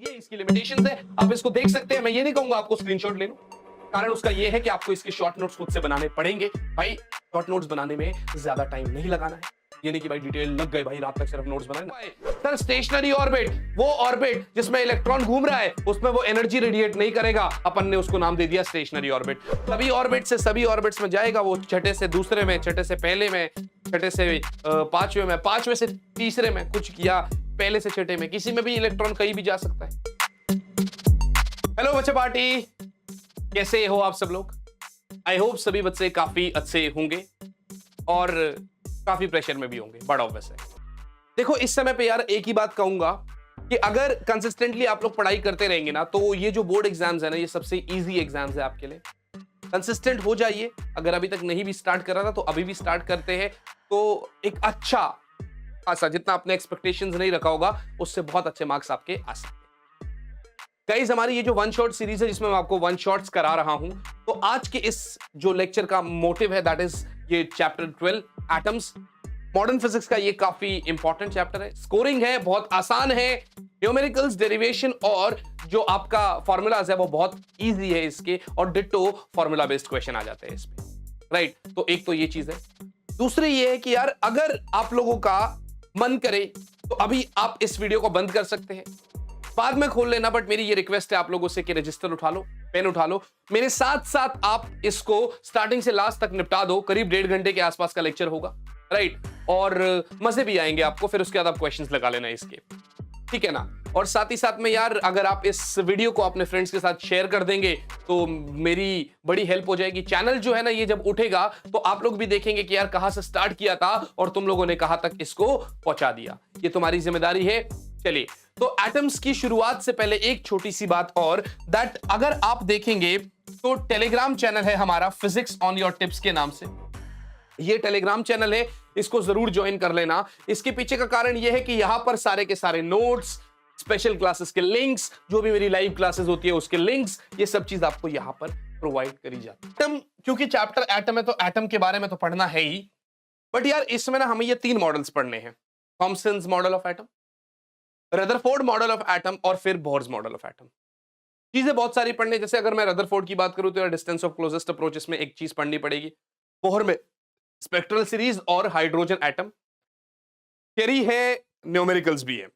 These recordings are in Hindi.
ये इसकी लिमिटेशंस है, आप इसको देख सकते हैं। मैं ये नहीं कहूंगा आपको स्क्रीनशॉट ले लो, कारण उसका ये है कि आपको इसके शॉर्ट नोट्स खुद से बनाने पड़ेंगे। भाई शॉर्ट नोट्स बनाने में ज्यादा टाइम नहीं लगाना है, ये नहीं कि भाई डिटेल लग गए भाई रात तक सिर्फ नोट्स बनाए। सर स्टेशनरी ऑर्बिट, वो ऑर्बिट जिसमें इलेक्ट्रॉन घूम रहा है उसमें वो एनर्जी रेडिएट नहीं करेगा, अपन ने उसको नाम दे दिया स्टेशनरी ऑर्बिट। सभी ऑर्बिट से सभी ऑर्बिट्स में जाएगा, वो छठे से दूसरे में, छठे से पहले में, छठे से पांचवें में, पांचवें से तीसरे में, कुछ किया पहले से छठे में, किसी में भी इलेक्ट्रॉन कहीं भी जा सकता है। हेलो बच्चे पार्टी, कैसे हो आप सब लोग? आई होप सभी बच्चे काफी अच्छे होंगे और काफी प्रेशर में भी होंगे, बड़ा ऑब्वियस है। देखो इस समय पे यार एक ही बात कहूंगा कि अगर कंसिस्टेंटली आप लोग पढ़ाई करते रहेंगे ना, तो ये जो बोर्ड एग्जाम्स है ना, ये सबसे इजी एग्जाम्स है आपके लिए। कंसिस्टेंट हो जाइए, अगर अभी तक नहीं भी स्टार्ट करा था तो अभी भी स्टार्ट करते हैं, तो एक अच्छा खासा, जितना आपने एक्सपेक्टेशंस नहीं रखा होगा उससे बहुत अच्छे मार्क्स आपके आ सकते हैं। गाइस हमारी ये जो वन शॉट सीरीज है जिसमें मैं आपको वन शॉट्स करा रहा हूं, तो आज के इस जो लेक्चर का मोटिव है दैट इज ये चैप्टर 12 एटम्स, मॉडर्न फिजिक्स का ये काफी इंपॉर्टेंट चैप्टर है। स्कोरिंग है, बहुत आसान है, न्यूमेरिकल्स, डेरिवेशन और जो आपका फॉर्मूलाज है वो बहुत इजी है इसके, और डिट्टो फॉर्मूला बेस्ड क्वेश्चन आ जाते हैं इसमें, राइट? तो एक तो ये चीज है। दूसरी ये है कि यार अगर आप लोगों का मन करे तो अभी आप इस वीडियो को बंद कर सकते हैं, बाद में खोल लेना, बट मेरी ये रिक्वेस्ट है आप लोगों से कि रजिस्टर उठा लो, पेन उठा लो, मेरे साथ साथ आप इसको स्टार्टिंग से लास्ट तक निपटा दो। करीब 1.5 घंटे के आसपास का लेक्चर होगा, राइट? और मजे भी आएंगे आपको, फिर उसके बाद आप क्वेश्चंस लगा लेना इसके, ठीक है ना? और साथ ही साथ में यार अगर आप इस वीडियो को अपने फ्रेंड्स के साथ शेयर कर देंगे तो मेरी बड़ी हेल्प हो जाएगी। चैनल जो है ना, ये जब उठेगा तो आप लोग भी देखेंगे कि यार कहां से स्टार्ट किया था और तुम लोगों ने कहां तक इसको पहुंचा दिया, ये तुम्हारी जिम्मेदारी है। चलिए, तो एटम्स की शुरुआत से पहले एक छोटी सी बात और, दैट अगर आप देखेंगे तो टेलीग्राम चैनल है हमारा फिजिक्स ऑन योर टिप्स के नाम से, ये टेलीग्राम चैनल है, इसको जरूर ज्वाइन कर लेना। इसके पीछे का कारण यह है कि यहां पर सारे के सारे नोट्स, स्पेशल क्लासेस के लिंक्स, जो भी मेरी लाइव क्लासेस होती है उसके लिंक्स, ये सब चीज आपको यहां पर प्रोवाइड करी जाती है। एटम, क्योंकि चैप्टर एटम है तो एटम के बारे में तो पढ़ना है ही, बट यार इसमें ना हमें ये 3 मॉडल्स पढ़ने हैं, Thomson's model of atom, Rutherford model of atom और फिर बोर्स मॉडल ऑफ एटम। चीजें बहुत सारी पढ़ने, जैसे अगर मैं रदरफोर्ड की बात करूं तो डिस्टेंस ऑफ क्लोजेस्ट अप्रोचेस में एक चीज पढ़नी पड़ेगी, बोहर में स्पेक्ट्रल सीरीज और हाइड्रोजन एटम, थ्योरी है, न्यूमेरिकल्स भी है।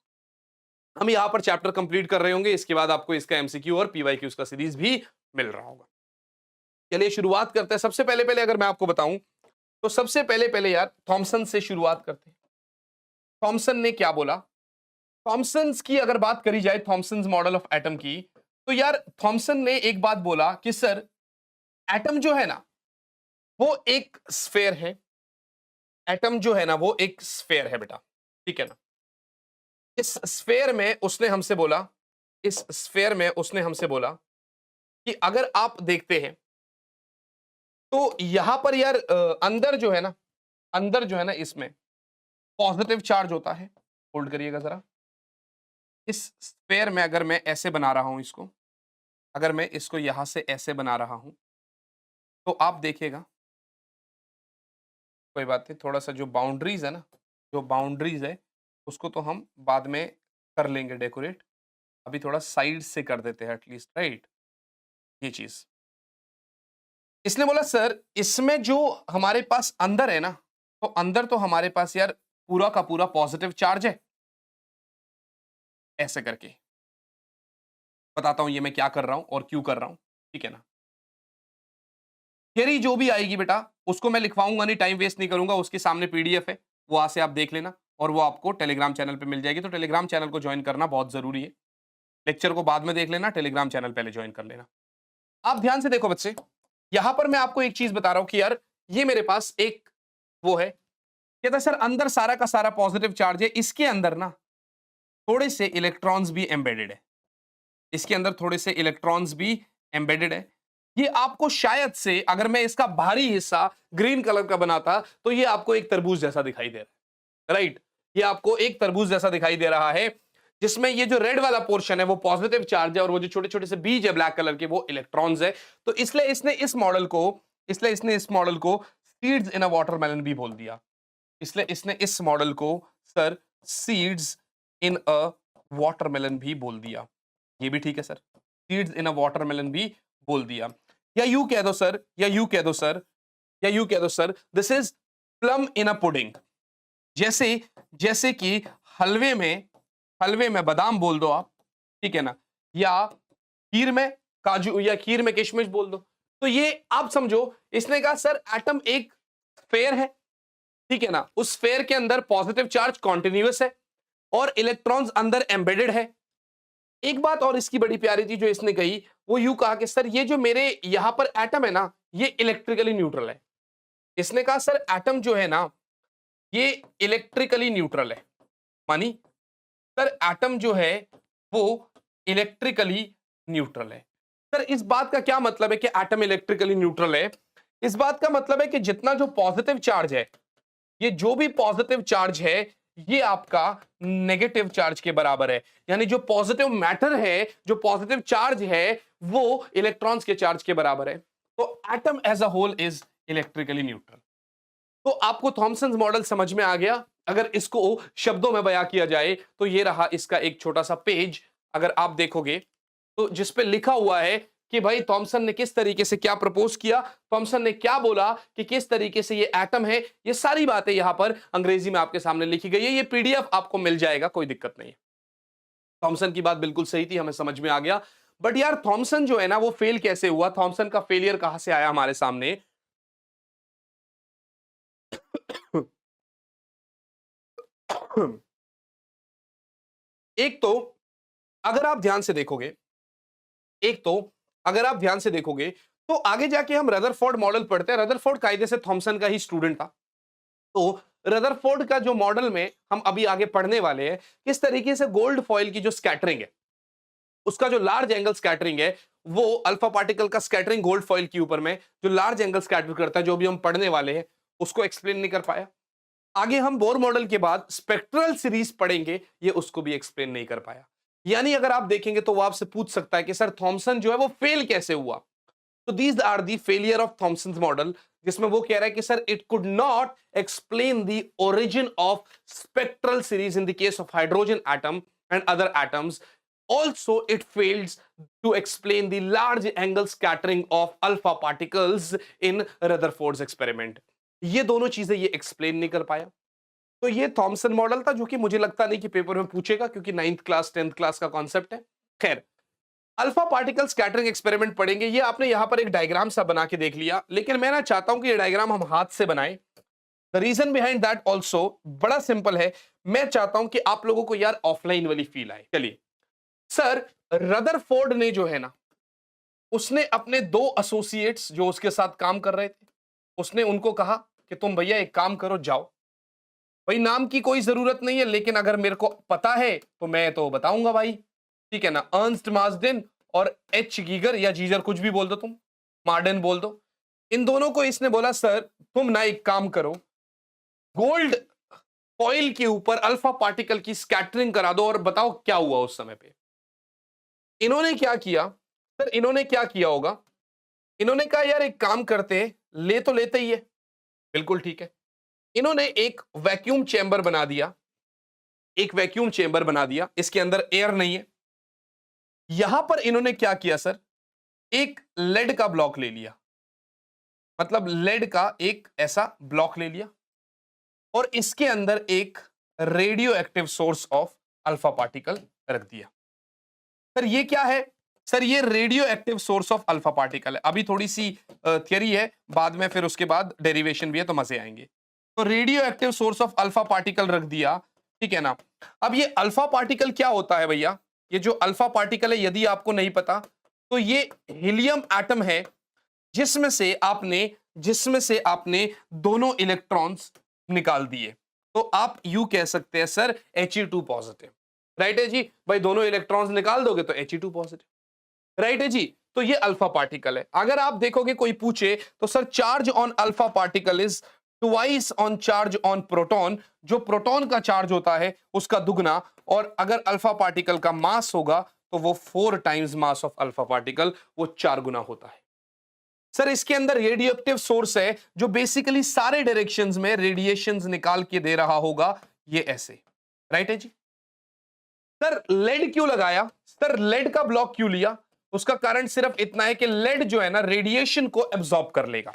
हम यहां पर चैप्टर कंप्लीट कर रहे होंगे, इसके बाद आपको इसका एमसीक्यू और पीवाईक्यूज का सीरीज भी मिल रहा होगा। चलिए शुरुआत करते हैं। सबसे पहले पहले अगर मैं आपको बताऊं तो सबसे पहले पहले यार थॉमसन से शुरुआत करते हैं। थॉमसन ने क्या बोला? थॉमसन्स की अगर बात करी जाए, थॉमसन्स मॉडल ऑफ एटम की, तो यार थॉमसन ने एक बात बोला कि सर एटम जो है ना वो एक स्फेयर है, एटम जो है ना वो एक स्फेयर है बेटा, ठीक है ना? इस स्फेयर में उसने हमसे बोला, इस स्फेयर में उसने हमसे बोला कि अगर आप देखते हैं तो यहां पर यार अंदर जो है ना, अंदर जो है ना इसमें पॉजिटिव चार्ज होता है। होल्ड करिएगा जरा। इस स्फेयर में अगर मैं ऐसे बना रहा हूं इसको, अगर मैं इसको यहां से ऐसे बना रहा हूं तो आप देखिएगा, कोई बात नहीं, थोड़ा सा जो बाउंड्रीज है ना, जो बाउंड्रीज है उसको तो हम बाद में कर लेंगे डेकोरेट, अभी थोड़ा साइड से कर देते हैं एटलीस्ट, राइट? ये चीज इसने बोला सर इसमें जो हमारे पास अंदर है ना, तो अंदर तो हमारे पास यार पूरा का पूरा पॉजिटिव चार्ज है। ऐसे करके बताता हूं ये मैं क्या कर रहा हूं और क्यों कर रहा हूं, ठीक है ना? थियरी जो भी आएगी बेटा उसको मैं लिखवाऊंगा नहीं, टाइम वेस्ट नहीं करूंगा, उसके सामने पीडीएफ है, वहां से आप देख लेना और वो आपको टेलीग्राम चैनल पे मिल जाएगी। तो टेलीग्राम चैनल को ज्वाइन करना बहुत जरूरी है। लेक्चर को बाद में देख लेना, टेलीग्राम चैनल पहले ज्वाइन कर लेना। आप ध्यान से देखो बच्चे, यहां पर मैं आपको एक चीज बता रहा हूं कि यार ये मेरे पास एक वो है, कहता है सर अंदर सारा का सारा पॉजिटिव चार्ज है, इसके अंदर ना थोड़े से इलेक्ट्रॉन्स भी एम्बेडेड है, इसके अंदर थोड़े से इलेक्ट्रॉन्स भी एम्बेडेड है। ये आपको शायद से, अगर मैं इसका बाहरी हिस्सा ग्रीन कलर का बनाता तो ये आपको एक तरबूज जैसा दिखाई दे रहा है, राइट? ये आपको एक तरबूज जैसा दिखाई दे रहा है, जिसमें ये जो रेड वाला पोर्शन है वो पॉजिटिव चार्ज है और वो जो छोटे छोटे से बीज है ब्लैक कलर के वो इलेक्ट्रॉन्स है। तो इसलिए इसने इस मॉडल को सीड्स इन अ वाटरमेलन भी बोल दिया। इसलिए इसने इस मॉडल को सर सीड्स इन अ वाटरमेलन भी बोल दिया। ये भी ठीक है सर, सीड्स इन अ वाटरमेलन भी बोल दिया, या यूं कह दो सर, या यूं कह दो सर, या यूं कह दो sir, this is plum in a pudding. जैसे जैसे कि हलवे में बादाम बोल दो आप, ठीक है ना, या खीर में काजू, या खीर में किशमिश बोल दो। तो ये आप समझो, इसने कहा सर एटम एक स्फेयर है, ठीक है ना, उस स्फेयर के अंदर पॉजिटिव चार्ज कॉन्टिन्यूअस है और इलेक्ट्रॉन्स अंदर एम्बेडेड है। एक बात और इसकी बड़ी प्यारी थी जो इसने कही, वो यूं कहा कि सर ये जो मेरे यहां पर एटम है ना, ये इलेक्ट्रिकली न्यूट्रल है। इसने कहा सर एटम जो है ना, ये इलेक्ट्रिकली न्यूट्रल है, मानी सर एटम जो है वो इलेक्ट्रिकली न्यूट्रल है। सर इस बात का क्या मतलब है कि एटम इलेक्ट्रिकली न्यूट्रल है? इस बात का मतलब है कि जितना जो पॉजिटिव चार्ज है, ये जो भी पॉजिटिव चार्ज है, ये आपका नेगेटिव चार्ज के बराबर है। यानी जो पॉजिटिव मैटर है, जो पॉजिटिव चार्ज है, वो इलेक्ट्रॉन्स के चार्ज के बराबर है। तो atom as a whole is electrically neutral. तो आपको थॉमसन मॉडल समझ में आ गया। अगर इसको शब्दों में बयां किया जाए तो ये रहा इसका एक छोटा सा पेज, अगर आप देखोगे तो जिस पे लिखा हुआ है कि भाई थॉमसन ने किस तरीके से क्या प्रपोज किया, थॉमसन ने क्या बोला कि किस तरीके से ये एटम है, ये सारी बातें यहां पर अंग्रेजी में आपके सामने लिखी गई है। ये पीडीएफ आपको मिल जाएगा, कोई दिक्कत नहीं है। थॉमसन की बात बिल्कुल सही थी, हमें समझ में आ गया। बट यार थॉमसन जो है ना, वो फेल कैसे हुआ? थॉमसन का फेलियर कहां से आया हमारे सामने? एक तो अगर आप ध्यान से देखोगे, एक तो अगर आप ध्यान से देखोगे तो आगे जाके हम रदरफोर्ड मॉडल पढ़ते हैं। रदरफोर्ड कायदे से थॉमसन का ही स्टूडेंट था। तो रदरफोर्ड का जो मॉडल में हम अभी आगे पढ़ने वाले हैं, किस तरीके से गोल्ड फॉइल की जो स्कैटरिंग है, उसका जो लार्ज एंगल स्कैटरिंग है, वो अल्फा पार्टिकल का स्कैटरिंग गोल्ड फॉइल के ऊपर में जो लार्ज एंगल स्कैटर करता है, जो भी हम पढ़ने वाले हैं, उसको एक्सप्लेन नहीं कर पाया। आगे हम बोर मॉडल के बाद स्पेक्ट्रल सीरीज पढ़ेंगे, ये उसको भी एक्सप्लेन नहीं कर पाया। यानी अगर आप देखेंगे तो वो आपसे पूछ सकता है कि सर थॉमसन जो है वो फेल कैसे हुआ? तो these are the failure of Thomson model, जिसमें वो कह रहा है कि sir it could not explain the origin of spectral series in the case of hydrogen atom and other atoms. Also, it fails to explain the large angle scattering of alpha particles in Rutherford's experiment. ये दोनों चीजें ये एक्सप्लेन नहीं कर पाया। तो ये थॉमसन मॉडल था, जो कि मुझे लगता नहीं कि पेपर में पूछेगा, क्योंकि 9th क्लास 10th क्लास का कॉन्सेप्ट है। खैर, अल्फा पार्टिकल स्कैटरिंग एक्सपेरिमेंट पढ़ेंगे। ये आपने यहां पर एक डायग्राम सा बना के देख लिया, लेकिन मैं ना चाहता हूं कि ये डायग्राम हम हाथ से बनाएं। The reason behind that also बड़ा सिंपल है। मैं चाहता हूं कि आप लोगों को यार ऑफलाइन वाली फील आए। चलिए सर, रदरफोर्ड ने जो है ना, उसने अपने 2 एसोसिएट्स जो उसके साथ काम कर रहे थे, उसने उनको कहा कि तुम भैया एक काम करो, जाओ भाई, नाम की कोई जरूरत नहीं है, लेकिन अगर मेरे को पता है तो मैं तो बताऊंगा भाई, ठीक है ना। अर्न्स्ट मार्डिन और एच गीगर, या जीजर कुछ भी बोल दो तुम, मार्डन बोल दो, इन दोनों को इसने बोला सर तुम ना एक काम करो, गोल्ड फॉइल के ऊपर अल्फा पार्टिकल की स्कैटरिंग करा दो और बताओ क्या हुआ उस समय पे। इन्होंने क्या किया सर, इन्होंने क्या किया होगा? इन्होंने कहा यार एक काम करते हैं, ले तो लेते ही है, बिल्कुल ठीक है। इन्होंने एक वैक्यूम चेंबर बना दिया, एक वैक्यूम चेंबर बना दिया, इसके अंदर एयर नहीं है। यहां पर इन्होंने क्या किया सर, एक लेड का ब्लॉक ले लिया, मतलब लेड का एक ऐसा ब्लॉक ले लिया, और इसके अंदर एक radio active source of alpha particle रख दिया। सर ये क्या है? सर ये radio active source of alpha particle है। अभी थोड़ी सी थियरी है, बाद में फिर उसके बाद डेरिवेशन भी है, तो मजे आएंगे। तो radio active source of alpha particle रख दिया, ठीक है ना। अब ये अल्फा पार्टिकल क्या होता है भैया? ये जो अल्फा पार्टिकल है, यदि आपको नहीं पता तो ये हीलियम एटम है, जिसमें से आपने दोनों इलेक्ट्रॉन्स निकाल दिए। तो आप यू कह सकते हैं सर He2 पॉजिटिव, राइट है जी भाई, दोनों इलेक्ट्रॉन्स निकाल दोगे तो He2 पॉजिटिव, राइट है जी। तो ये अल्फा पार्टिकल है। अगर आप देखोगे कोई पूछे तो sir charge on alpha particle is twice on charge on proton, जो प्रोटॉन का चार्ज होता है उसका दुगना, और अगर अल्फा पार्टिकल का मास होगा तो वो 4 times mass of alpha particle, वो 4 गुना होता है। सर इसके अंदर रेडियो एक्टिव सोर्स है, जो बेसिकली सारे डायरेक्शंस में रेडिएशंस निकाल के दे रहा होगा, ये ऐसे, राइट है जी। सर लेड क्यों लगाया, सर लेड का ब्लॉक क्यों लिया? उसका कारण सिर्फ इतना है कि लेड जो है ना रेडिएशन को एब्जॉर्ब कर लेगा।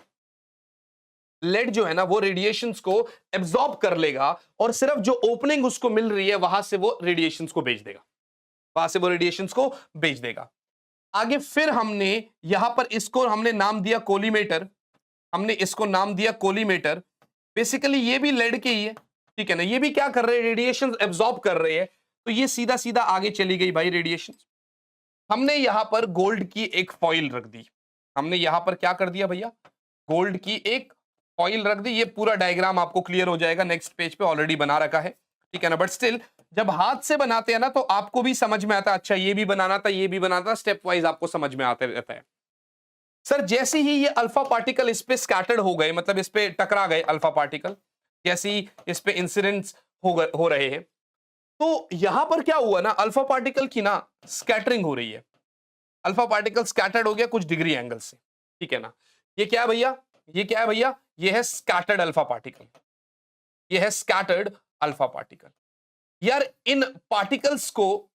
लेड जो है ना वो रेडिएशंस को एब्जॉर्ब कर लेगा और सिर्फ जो ओपनिंग उसको मिल रही है वहां से वो रेडिएशंस को भेज देगा, वहां से वो रेडिएशंस को भेज देगा। आगे फिर हमने यहां पर इसको हमने नाम दिया कोलीमेटर, हमने इसको नाम दिया कोलीमेटर। बेसिकली ये भी लेड के ही है, ठीक है ना, ये भी क्या कर रहे हैं, रेडिएशन एब्जॉर्ब कर रहे हैं। तो ये सीधा सीधा आगे चली गई भाई रेडिएशन। हमने यहां पर गोल्ड की एक फॉइल रख दी, हमने यहां पर क्या कर दिया भैया, गोल्ड की एक फॉइल रख दी। ये पूरा डायग्राम आपको क्लियर हो जाएगा, नेक्स्ट पेज पे ऑलरेडी बना रखा है, ठीक है ना। बट स्टिल जब हाथ से बनाते हैं ना तो आपको भी समझ में आता है, अच्छा ये भी बनाना था, ये भी बनाना था, स्टेप वाइज आपको समझ में आते रहता है। सर जैसे ही ये अल्फा पार्टिकल इस पे स्कैटर्ड हो गए, मतलब इस पे टकरा गए अल्फा पार्टिकल, जैसे ही इस पे इंसिडेंट्स हो रहे हैं, तो यहां पर क्या हुआ ना, अल्फा पार्टिकल की ना स्कैटरिंग हो रही है। अल्फा पार्टिकल स्कैटर्ड हो गया कुछ डिग्री एंगल से, ठीक है ना। ये क्या है भैया, ये क्या है भैया, ये है स्कैटर्ड अल्फा पार्टिकल, ये है स्कैटर्ड अल्फा पार्टिकल। यार इन पार्टिकल्स को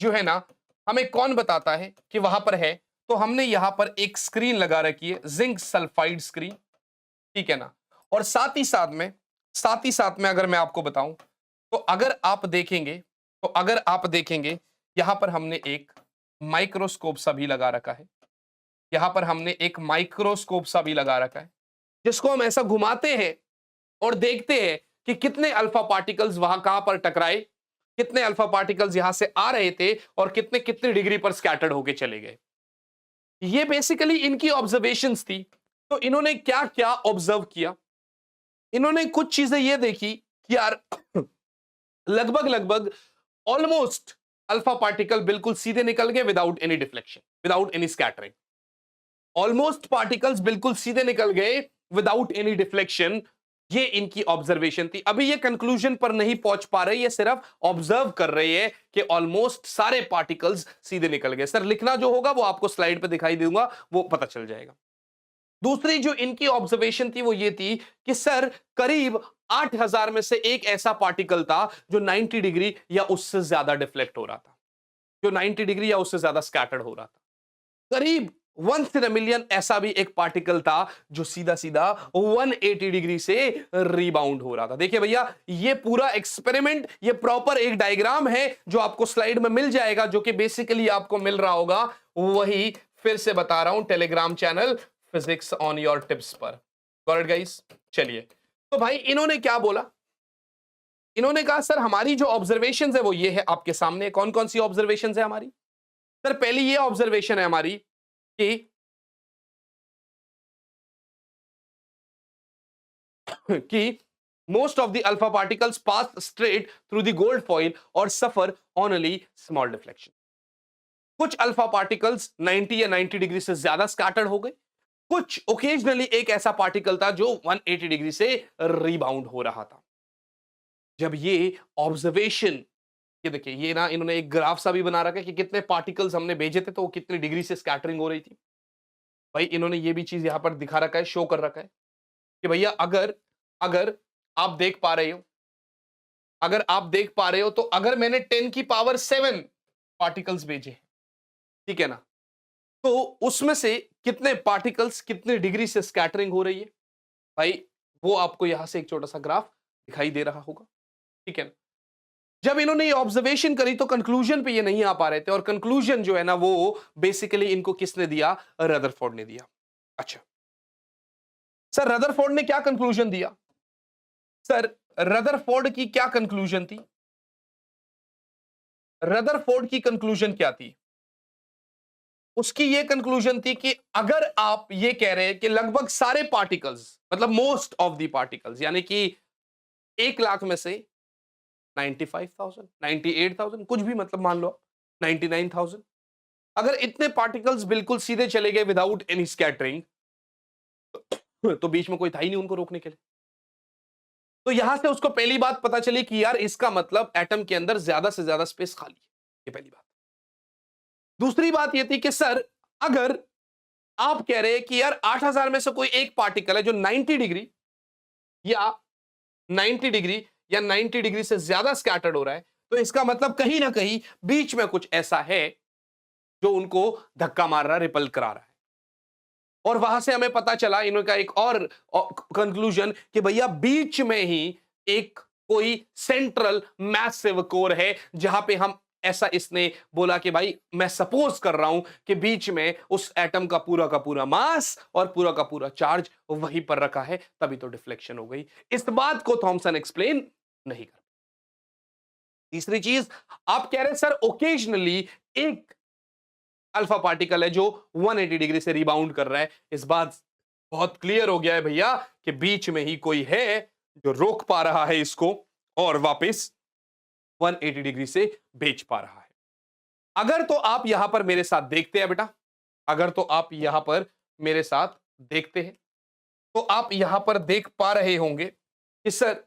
जो है ना हमें कौन बताता है कि वहां पर है, तो हमने यहां पर एक स्क्रीन लगा रखी है, जिंक सल्फाइड स्क्रीन, ठीक है ना। और साथ ही साथ में अगर मैं आपको बताऊं तो अगर आप देखेंगे, यहां पर हमने एक माइक्रोस्कोप सा भी लगा रखा है, यहां पर हमने एक माइक्रोस्कोप सा भी लगा रखा है, जिसको हम ऐसा घुमाते हैं और देखते हैं कि कितने अल्फा पार्टिकल्स वहां कहां पर टकराए, कितने अल्फा पार्टिकल्स यहां से आ रहे थे और कितने कितने डिग्री पर स्कैटर्ड होके चले गए। ये बेसिकली इनकी ऑब्जर्वेशंस थी। तो इन्होंने क्या क्या ऑब्जर्व किया, इन्होंने कुछ चीजें ये देखी कि यार लगभग लगभग ऑलमोस्ट अल्फा पार्टिकल बिल्कुल सीधे निकल गए without any deflection, without any scattering. Almost particles बिल्कुल सीधे निकल गए विदाउट एनी डिफ्लेक्शन, ये इनकी ऑब्जर्वेशन थी। अभी ये कंक्लूजन पर नहीं पहुंच पा रहे, ये सिर्फ ऑब्जर्व कर रहे हैं कि ऑलमोस्ट सारे पार्टिकल्स सीधे निकल गए। सर लिखना जो होगा वो आपको स्लाइड पे दिखाई दूंगा, वो पता चल जाएगा। दूसरी जो इनकी ऑब्जर्वेशन थी वो ये थी कि सर करीब 8000 में से एक ऐसा पार्टिकल था जो 90 डिग्री या उससे ज्यादा डिफ्लेक्ट हो रहा था, जो 90 डिग्री या उससे ज्यादा स्कैटर्ड हो रहा था। करीब 1 in a million ऐसा भी एक पार्टिकल था जो सीधा सीधा 180 डिग्री से रिबाउंड हो रहा था। देखिए भैया ये पूरा एक्सपेरिमेंट, ये प्रॉपर एक डायग्राम है जो आपको स्लाइड में मिल जाएगा, जो कि बेसिकली आपको मिल रहा होगा वही, फिर से बता रहा हूं, Telegram channel physics on your tips पर। Got it guys? चलिए, तो भाई इन्होंने क्या बोला, इन्होंने कहा सर हमारी जो ऑब्जर्वेशन है वो ये है, आपके सामने कौन कौन सी ऑब्जर्वेशन है हमारी। सर पहली ये ऑब्जर्वेशन है हमारी कि most of the alpha particles pass straight through the gold foil or suffer only small deflection। कुछ अल्फा पार्टिकल्स 90 या 90 डिग्री से ज्यादा स्कैटर्ड हो गए, कुछ ओकेजनली एक ऐसा पार्टिकल था जो 180 डिग्री से रिबाउंड हो रहा था। जब ये ऑब्जर्वेशन, ये देखिए ये ना इन्होंने एक ग्राफ सा भी बना रखा है कि कितने पार्टिकल्स हमने भेजे थे तो वो कितनी डिग्री से स्कैटरिंग हो रही थी। भाई इन्होंने ये भी चीज यहां पर दिखा रखा है, शो कर रखा है कि भैया अगर अगर आप देख पा रहे हो, अगर आप देख पा रहे हो, तो अगर मैंने 10 की पावर 7 पार्टिकल्स भेजे, ठीक है ना, तो उसमें से कितने पार्टिकल्स कितने डिग्री से स्कैटरिंग हो रही है, भाई वो आपको यहां से एक छोटा सा ग्राफ दिखाई दे रहा होगा, ठीक है ना। जब इन्होंने ये ऑब्जर्वेशन करी तो कंक्लूजन पे ये नहीं आ पा रहे थे, और कंक्लूजन जो है ना वो बेसिकली इनको किसने दिया, रदरफोर्ड ने दिया। अच्छा सर रदरफोर्ड ने क्या कंक्लूजन दिया, सर रदरफोर्ड की क्या कंक्लूजन थी, रदरफोर्ड की कंक्लूजन क्या थी, उसकी ये कंक्लूजन थी कि अगर आप ये कह रहे हैं कि लगभग सारे पार्टिकल्स, मतलब मोस्ट ऑफ द पार्टिकल्स, यानी कि 1 लाख में से 95,000 98,000 कुछ भी, मतलब मान लो 99,000, अगर इतने पार्टिकल्स बिल्कुल सीधे चले गए विदाउट एनी स्कैटरिंग, तो बीच में कोई था ही नहीं उनको रोकने के लिए। तो यहां से उसको पहली बात पता चली कि यार इसका मतलब एटम के अंदर ज्यादा से ज्यादा स्पेस खाली है, ये पहली बात। दूसरी बात ये थी कि सर अगर आप कह रहे हैं कि यार 8000 में से कोई एक पार्टिकल है जो 90 डिग्री या 90 डिग्री या 90 डिग्री से ज्यादा स्कैटर्ड हो रहा है, तो इसका मतलब कहीं ना कहीं बीच में कुछ ऐसा है जो उनको धक्का मार रहा, रिपल करा रहा है। और वहां से हमें पता चला इनका एक और कंक्लूजन कि भैया बीच में ही एक कोई सेंट्रल मैसिव कोर है, जहां पे हम ऐसा इसने बोला कि भाई मैं सपोज कर रहा हूं कि बीच में उस एटम का पूरा मास और पूरा पूरा चार्ज वहीं पर रखा है, तभी तो डिफ्लेक्शन हो गई। इस बात को थॉमसन एक्सप्लेन नहीं कर। तीसरी चीज, आप कह रहे सर ओकेजनली एक अल्फा पार्टिकल है जो 180 डिग्री से रिबाउंड कर रहा है। इस बात बहुत क्लियर हो गया है भैया कि बीच में ही कोई है जो रोक पा रहा है इसको और वापस 180 डिग्री से बेच पा रहा है। अगर तो आप यहां पर मेरे साथ देखते हैं बेटा, अगर तो आप यहां पर मेरे साथ देखते हैं, तो आप यहां पर देख पा रहे होंगे कि सर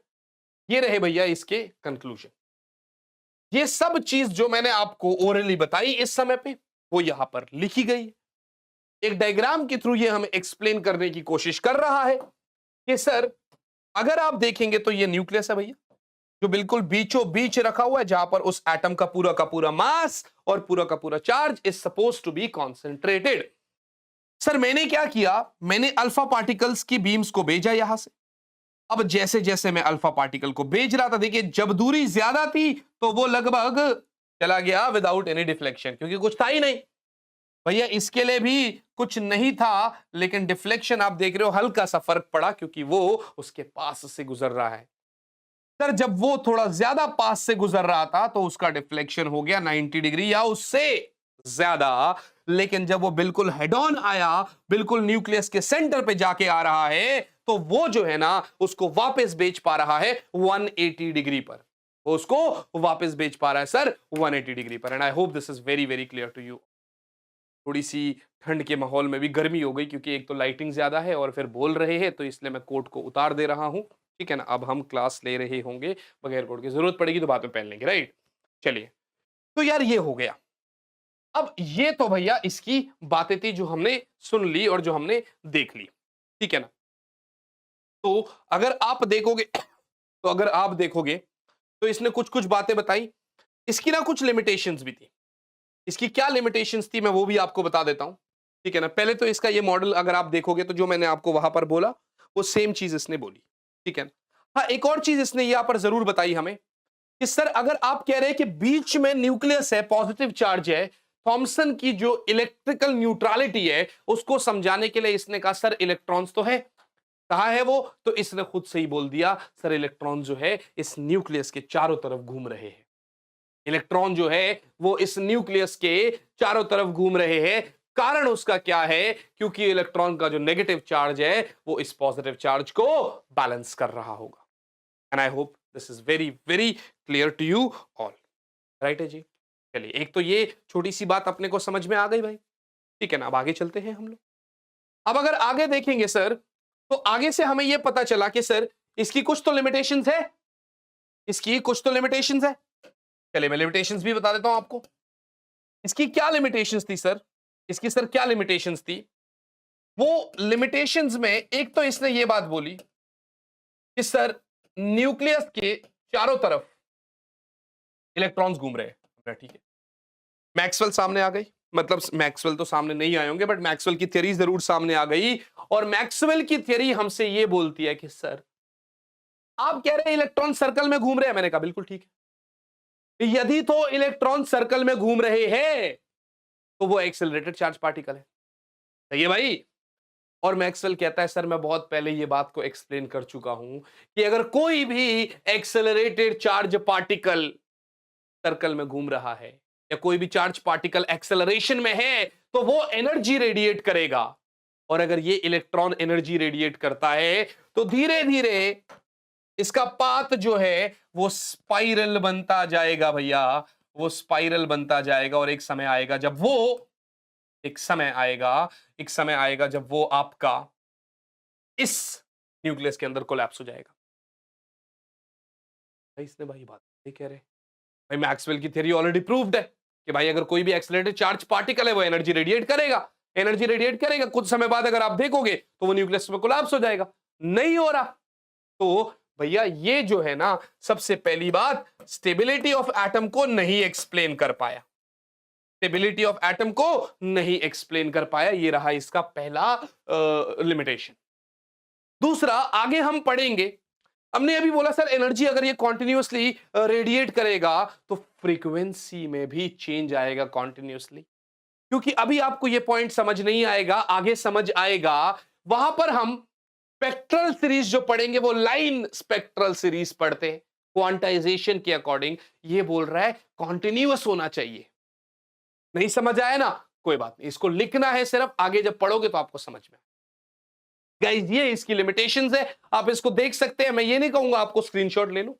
ये रहे भैया इसके कंक्लूजन। ये सब चीज जो मैंने आपको ओरली बताई इस समय पे, वो यहां पर लिखी गई है। एक डायग्राम के थ्रू ये हमें एक्सप्लेन करने की कोशिश कर रहा है कि सर अगर आप देखेंगे तो ये न्यूक्लियस है भैया, जो बिल्कुल बीचों बीच रखा हुआ है, जहां पर उस एटम का पूरा मास और पूरा का पूरा charge is suppose to be concentrated. Sir मैंने क्या किया, मैंने अल्फा पार्टिकल्स की बीम्स को भेजा यहां से। अब जैसे जैसे मैं अल्फा पार्टिकल को भेज रहा था, देखिए जब दूरी ज्यादा थी तो वो लगभग चला गया विदाउट एनी डिफ्लेक्शन, क्योंकि कुछ था ही नहीं भैया। इसके लिए भी कुछ नहीं था, लेकिन डिफ्लेक्शन आप देख रहे हो हल्का सा फर्क पड़ा, क्योंकि वो उसके पास से गुजर रहा है। सर जब वो थोड़ा ज्यादा पास से गुजर रहा था तो उसका डिफ्लेक्शन हो गया 90 डिग्री या उससे ज्यादा। लेकिन जब वो बिल्कुल हेड ऑन आया, बिल्कुल न्यूक्लियस के सेंटर पे जाके आ रहा है, तो वो जो है ना उसको वापस बेच पा रहा है 180 डिग्री पर। वो उसको वापस बेच पा रहा है सर 180 डिग्री पर। And I hope this is very very clear to you. थोड़ी सी ठंड के माहौल में भी गर्मी हो गई, क्योंकि एक तो लाइटिंग ज्यादा है और फिर बोल रहे हैं, तो इसलिए मैं कोट को उतार दे रहा हूं। ठीक है ना, अब हम क्लास ले रहे होंगे बगैर कोट की, जरूरत पड़ेगी तो बाद में पहन लेंगे, राइट। चलिए, तो यार ये हो गया। अब ये तो भैया इसकी बातें थी जो हमने सुन ली और जो हमने देख ली, ठीक है ना। तो अगर आप देखोगे तो अगर आप देखोगे तो इसने कुछ कुछ बातें बताई, इसकी ना कुछ लिमिटेशंस भी थी। इसकी क्या लिमिटेशंस थी मैं वो भी आपको बता देता हूं, ठीक है ना। पहले तो इसका ये मॉडल अगर आप देखोगे तो जो मैंने आपको वहां पर बोला वो सेम चीज इसने बोली, ठीक है ना। हाँ, एक और चीज इसने यहां पर जरूर बताई हमें कि सर अगर आप कह रहे हैं कि बीच में न्यूक्लियस है, पॉजिटिव चार्ज है, थॉमसन की जो इलेक्ट्रिकल न्यूट्रलिटी है उसको समझाने के लिए इसने कहा सर इलेक्ट्रॉन्स तो है। कहा है वो, तो इसने खुद से ही बोल दिया सर इलेक्ट्रॉन जो है इस न्यूक्लियस के चारों तरफ घूम रहे हैं। इलेक्ट्रॉन जो है वो इस न्यूक्लियस के चारों तरफ घूम रहे हैं। कारण उसका क्या है, क्योंकि इलेक्ट्रॉन का जो नेगेटिव चार्ज है वो इस पॉजिटिव चार्ज को बैलेंस कर रहा होगा। And I hope this is very very clear to you all, right है जी। चलिए, एक तो ये छोटी सी बात अपने को समझ में आ गई भाई, ठीक है ना। अब आगे चलते हैं हम लोग। अब अगर आगे देखेंगे सर, तो आगे से हमें यह पता चला कि सर इसकी कुछ तो लिमिटेशंस है, इसकी कुछ तो लिमिटेशंस है। चलिए मैं लिमिटेशंस भी बता देता हूं आपको। इसकी क्या लिमिटेशंस थी सर, इसकी सर क्या लिमिटेशंस थी। वो लिमिटेशंस में एक तो इसने ये बात बोली कि सर न्यूक्लियस के चारों तरफ इलेक्ट्रॉन्स घूम रहे हैं, ठीक है। मैक्सवेल सामने आ गई, मतलब मैक्सवेल तो सामने नहीं आए होंगे बट मैक्सवेल की थ्योरी जरूर सामने आ गई। और मैक्सवेल की थ्योरी हमसे ये बोलती है कि सर आप कह रहे हैं इलेक्ट्रॉन सर्कल में घूम रहे हैं। मैंने कहा बिल्कुल ठीक है, यदि तो इलेक्ट्रॉन सर्कल में घूम रहे हैं तो वो एक्सेलरेटेड चार्ज पार्टिकल है, सही है भाई। और मैक्सवेल कहता है सर मैं बहुत पहले ये बात को एक्सप्लेन कर चुका हूं कि अगर कोई भी एक्सेलरेटेड चार्ज पार्टिकल सर्कल में घूम रहा है या कोई भी चार्ज पार्टिकल एक्सेलरेशन में है तो वो एनर्जी रेडिएट करेगा। और अगर ये इलेक्ट्रॉन एनर्जी रेडिएट करता है तो धीरे धीरे इसका पाथ जो है वो स्पाइरल बनता जाएगा भैया, वो स्पाइरल बनता जाएगा। और एक समय आएगा जब वो एक समय आएगा जब वो आपका इस न्यूक्लियस के अंदर कोलैप्स हो जाएगा। भाई इसने भाई बात नहीं कह रहे भाई, मैक्सवेल की थ्योरी ऑलरेडी प्रूव्ड है कि भाई अगर कोई भी एक्सेलरेटेड चार्ज पार्टिकल है वो एनर्जी रेडिएट करेगा, एनर्जी रेडिएट करेगा। कुछ समय बाद अगर आप देखोगे तो वो न्यूक्लियस में कोलैप्स हो जाएगा। नहीं हो रहा, तो भैया ये जो है ना, सबसे पहली बात, स्टेबिलिटी ऑफ एटम को नहीं एक्सप्लेन कर पाया। स्टेबिलिटी ऑफ एटम को नहीं एक्सप्लेन कर पाया, ये रहा इसका पहला लिमिटेशन। दूसरा, आगे हम पढ़ेंगे, हमने अभी बोला सर एनर्जी अगर ये कॉन्टिन्यूअसली रेडिएट करेगा तो फ्रीक्वेंसी में भी चेंज आएगा कॉन्टिन्यूअसली। क्योंकि अभी आपको ये पॉइंट समझ नहीं आएगा, आगे समझ आएगा। वहां पर हम स्पेक्ट्रल सीरीज जो पढ़ेंगे वो लाइन स्पेक्ट्रल सीरीज पढ़ते हैं क्वांटाइजेशन के अकॉर्डिंग। ये बोल रहा है कॉन्टिन्यूअस होना चाहिए। नहीं समझ आया ना, कोई बात नहीं, इसको लिखना है सिर्फ, आगे जब पढ़ोगे तो आपको समझ में। गाइस ये इसकी लिमिटेशंस है, आप इसको देख सकते हैं। मैं ये नहीं कहूंगा आपको स्क्रीनशॉट ले लो,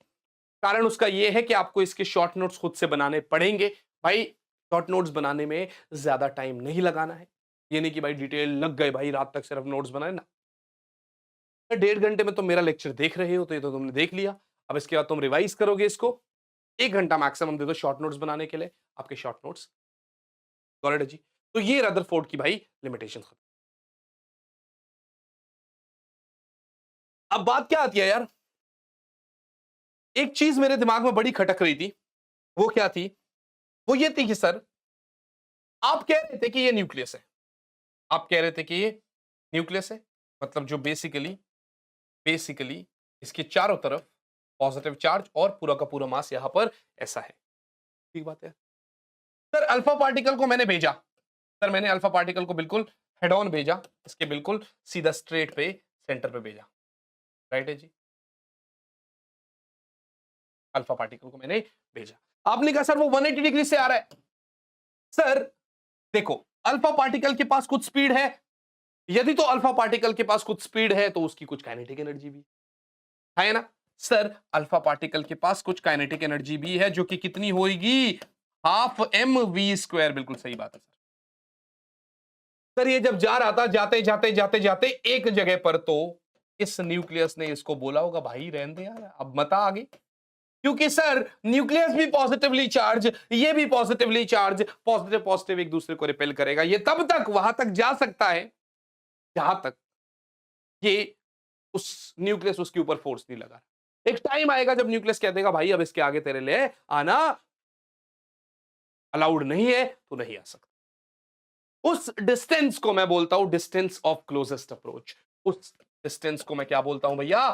कारण उसका ये है कि आपको इसके शॉर्ट नोट्स खुद से बनाने पड़ेंगे। भाई शॉर्ट नोट्स बनाने में ज्यादा टाइम नहीं लगाना है। ये नहीं कि भाई डिटेल लग गए भाई रात तक सिर्फ नोट्स बनाए ना। 1.5 घंटे में तुम मेरा लेक्चर देख रहे हो तो ये तो तुमने देख लिया। अब इसके बाद तुम रिवाइज करोगे इसको, 1 घंटा मैक्सिमम दे दो शॉर्ट नोट्स बनाने के लिए, आपके शॉर्ट नोट्स गॉट जी। तो ये रदरफोर्ड की भाई लिमिटेशन। अब बात क्या आती है यार, एक चीज मेरे दिमाग में बड़ी खटक रही थी, वो क्या थी, वो ये थी कि सर आप कह रहे थे कि ये न्यूक्लियस है, आप कह रहे थे कि ये न्यूक्लियस है, मतलब जो बेसिकली बेसिकली इसके चारों तरफ पॉजिटिव चार्ज और पूरा का पूरा मास यहां पर ऐसा है। ठीक बात है सर। अल्फा पार्टिकल को मैंने भेजा, सर मैंने अल्फा पार्टिकल को बिल्कुल हेड ऑन भेजा, इसके बिल्कुल सीधा स्ट्रेट पे सेंटर पे भेजा, राइट है जी। अल्फा पार्टिकल को मैंने भेजा, आपने कहा सर वो 180 डिग्री से आ रहा है। सर देखो, अल्फा पार्टिकल के पास कुछ स्पीड है, यदि तो अल्फा पार्टिकल के पास कुछ स्पीड है तो उसकी कुछ काइनेटिक एनर्जी भी है ना। सर अल्फा पार्टिकल के पास कुछ काइनेटिक एनर्जी भी है जो कि कितनी होगी, हाफ एम वी स्क्वायर। बिल्कुल सही बात है सर। सर ये जब जा रहा था, जाते जाते जाते जाते एक जगह पर तो इस न्यूक्लियस ने इसको बोला होगा भाई रहने दे यार, अब मत आ आगे। क्योंकि सर न्यूक्लियस भी पॉजिटिवली चार्ज, ये भी पॉजिटिवली चार्ज, पॉजिटिव पॉजिटिव एक दूसरे को रिपेल करेगा। ये तब तक वहां तक जा सकता है जहां तक ये उस न्यूक्लियस उसके ऊपर फोर्स नहीं लगा। एक टाइम आएगा जब न्यूक्लियस कह देगा भाई अब इसके आगे तेरे लिए आना अलाउड नहीं है, तो नहीं आ सकता। उस डिस्टेंस को मैं बोलता हूं डिस्टेंस ऑफ क्लोजेस्ट अप्रोच। उस डिस्टेंस को मैं क्या बोलता हूं भैया,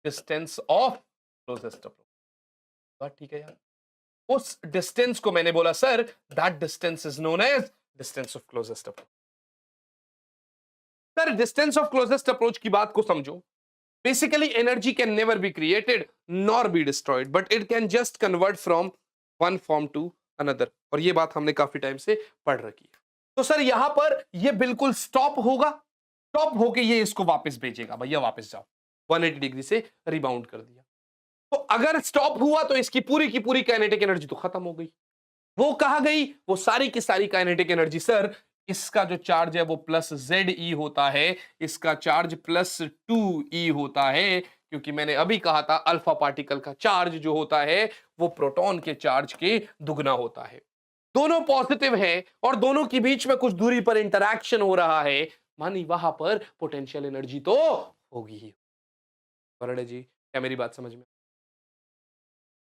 डिस्टेंस ऑफ क्लोजेस्ट अप्रोच। बात ठीक है यार। उस डिस्टेंस को मैंने बोला sir that distance is known as distance of closest approach. Sir distance of closest approach की बात को समझो। Basically energy can never be created nor be destroyed, but it can just convert from one form to another. और ये बात हमने काफी टाइम से पढ़ रखी है। तो सर यहां पर ये बिल्कुल स्टॉप होगा, स्टॉप होके ये इसको वापस भेजेगा, भैया वापस जाओ। 180 डिग्री से रिबाउंड कर दिया। तो अगर स्टॉप हुआ तो इसकी पूरी की पूरी काइनेटिक एनर्जी तो खत्म हो गई। वो कहां गई, वो सारी की सारी काइनेटिक एनर्जी सर, इसका जो चार्ज है वो प्लस जेड ई होता है, इसका चार्ज प्लस 2e होता है। क्योंकि मैंने अभी कहा था अल्फा पार्टिकल का चार्ज जो होता है वो प्रोटॉन के चार्ज के दुगना होता है। दोनों पॉजिटिव है और दोनों के बीच में कुछ दूरी पर इंटरैक्शन हो रहा है, मानी वहां पर पोटेंशियल एनर्जी तो होगी ही। जी क्या मेरी बात समझ में?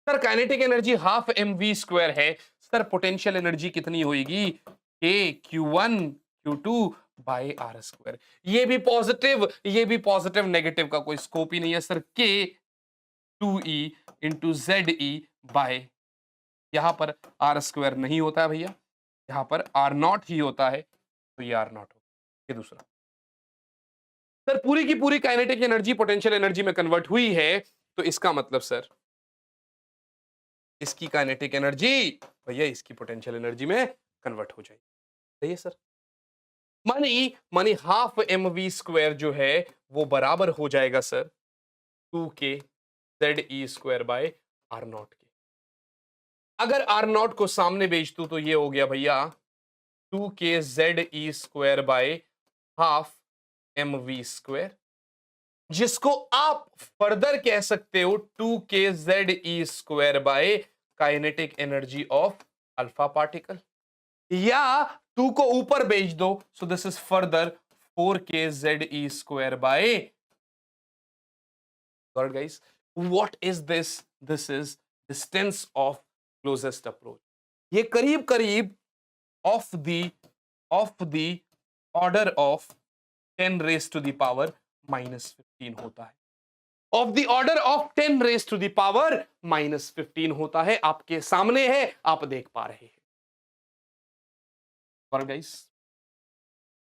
Sir kinetic energy half M V square है। सर पोटेंशियल एनर्जी कितनी होगी, के Q1 Q2 bye are square. ये भी पॉजिटिव, नेगेटिव का कोई स्कोप ही नहीं है सर। के 2e इंटू जेड ई बाय, यहां पर आर स्क्वायर नहीं होता है भैया, यहां पर आर नॉट ही होता है, तो ये आर नॉट होगा। ये दूसरा सर पूरी की पूरी काइनेटिक एनर्जी पोटेंशियल एनर्जी में कन्वर्ट हुई है, तो इसका मतलब सर इसकी काइनेटिक एनर्जी भैया इसकी पोटेंशियल एनर्जी में कन्वर्ट हो जाएगी। सही है सर। मानी हाफ एम वी स्क्वायर जो है वो बराबर हो जाएगा sir 2k Z E square by R naught के। अगर आर नॉट को सामने भेज दूं तो ये हो गया भैया 2k Z E square by half M V square, जिसको आप फर्दर कह सकते हो 2k Z E square by kinetic energy of alpha particle, या 2 को ऊपर भेज दो, so this is further 4k Z E square by. Guys what is this? This is distance of closest approach. ये करीब करीब of the order of 10 raise to the power -15 होता है। Of the order of 10 raise to the power -15 होता है। आपके सामने है, आप देख पा रहे हैं। और गाइस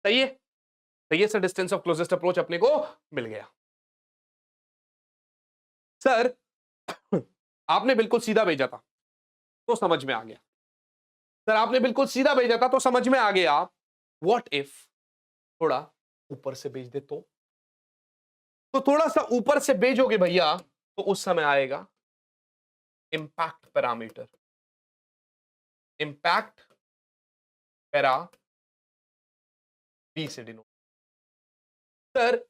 सही है, सही है sir. Distance of closest approach अपने को मिल गया। सर आपने बिल्कुल सीधा भेजा था तो समझ में आ गया। सर आपने बिल्कुल सीधा भेजा था तो समझ में आ गया। व्हाट इफ थोड़ा ऊपर से भेज दे तो थोड़ा सा ऊपर से भेजोगे भैया तो उस समय आएगा impact parameter. Impact para B से डिनोट। सर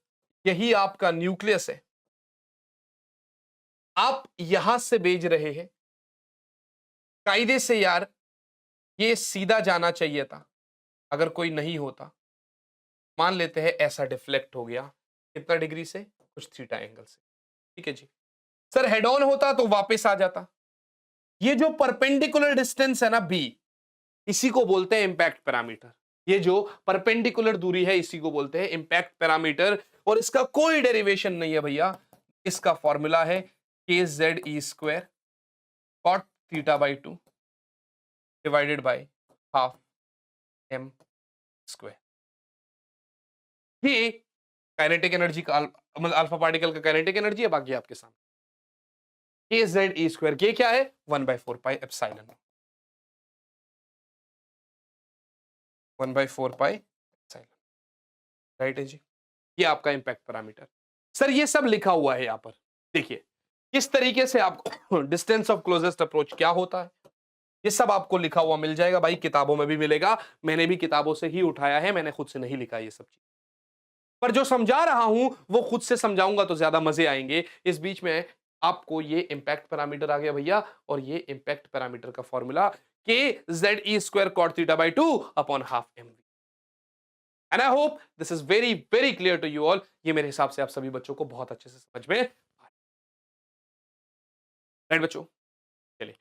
यही आपका न्यूक्लियस है। आप यहां से भेज रहे हैं, कायदे से यार ये सीधा जाना चाहिए था। अगर कोई नहीं होता, मान लेते हैं ऐसा डिफ्लेक्ट हो गया, कितना डिग्री से? कुछ थीटा एंगल से। ठीक है जी। सर हेड ऑन होता तो वापस आ जाता। ये जो परपेंडिकुलर डिस्टेंस है ना बी, इसी को बोलते हैं इंपैक्ट पैरामीटर। ये जो परपेंडिकुलर दूरी है इसी को बोलते हैं इंपैक्ट पैरामीटर। और इसका कोई डेरिवेशन नहीं है भैया। इसका फॉर्मूला है K Z E square cot theta by 2 divided by half M square. ये काइनेटिक एनर्जी का मतलब अल्फा पार्टिकल का काइनेटिक एनर्जी है। बाकी आपके सामने के जेड ई स्क्वायर, के क्या है? 1/4 pi epsilon. 1/4 pi epsilon, right है जी। ये आपका इंपैक्ट पैरामीटर। सर ये सब लिखा हुआ है यहां पर। देखिए किस तरीके से आपको डिस्टेंस ऑफ क्लोजेस्ट अप्रोच क्या होता है, ये सब आपको लिखा हुआ मिल जाएगा भाई। किताबों में भी मिलेगा। मैंने भी किताबों से ही उठाया है, मैंने खुद से नहीं लिखा ये सब चीज। पर जो समझा रहा हूं वो खुद से समझाऊंगा तो ज्यादा मजे आएंगे। इस बीच में आपको ये इंपैक्ट पैरामीटर आ गया भैया। और ये इंपैक्ट पैरामीटर का formula K Z E square cot theta by 2 upon half M V. And I hope this is very very clear to you all. ये मेरे हिसाब से आप सभी बच्चों को बहुत अच्छे से समझ में राइट बच्चों। चलिए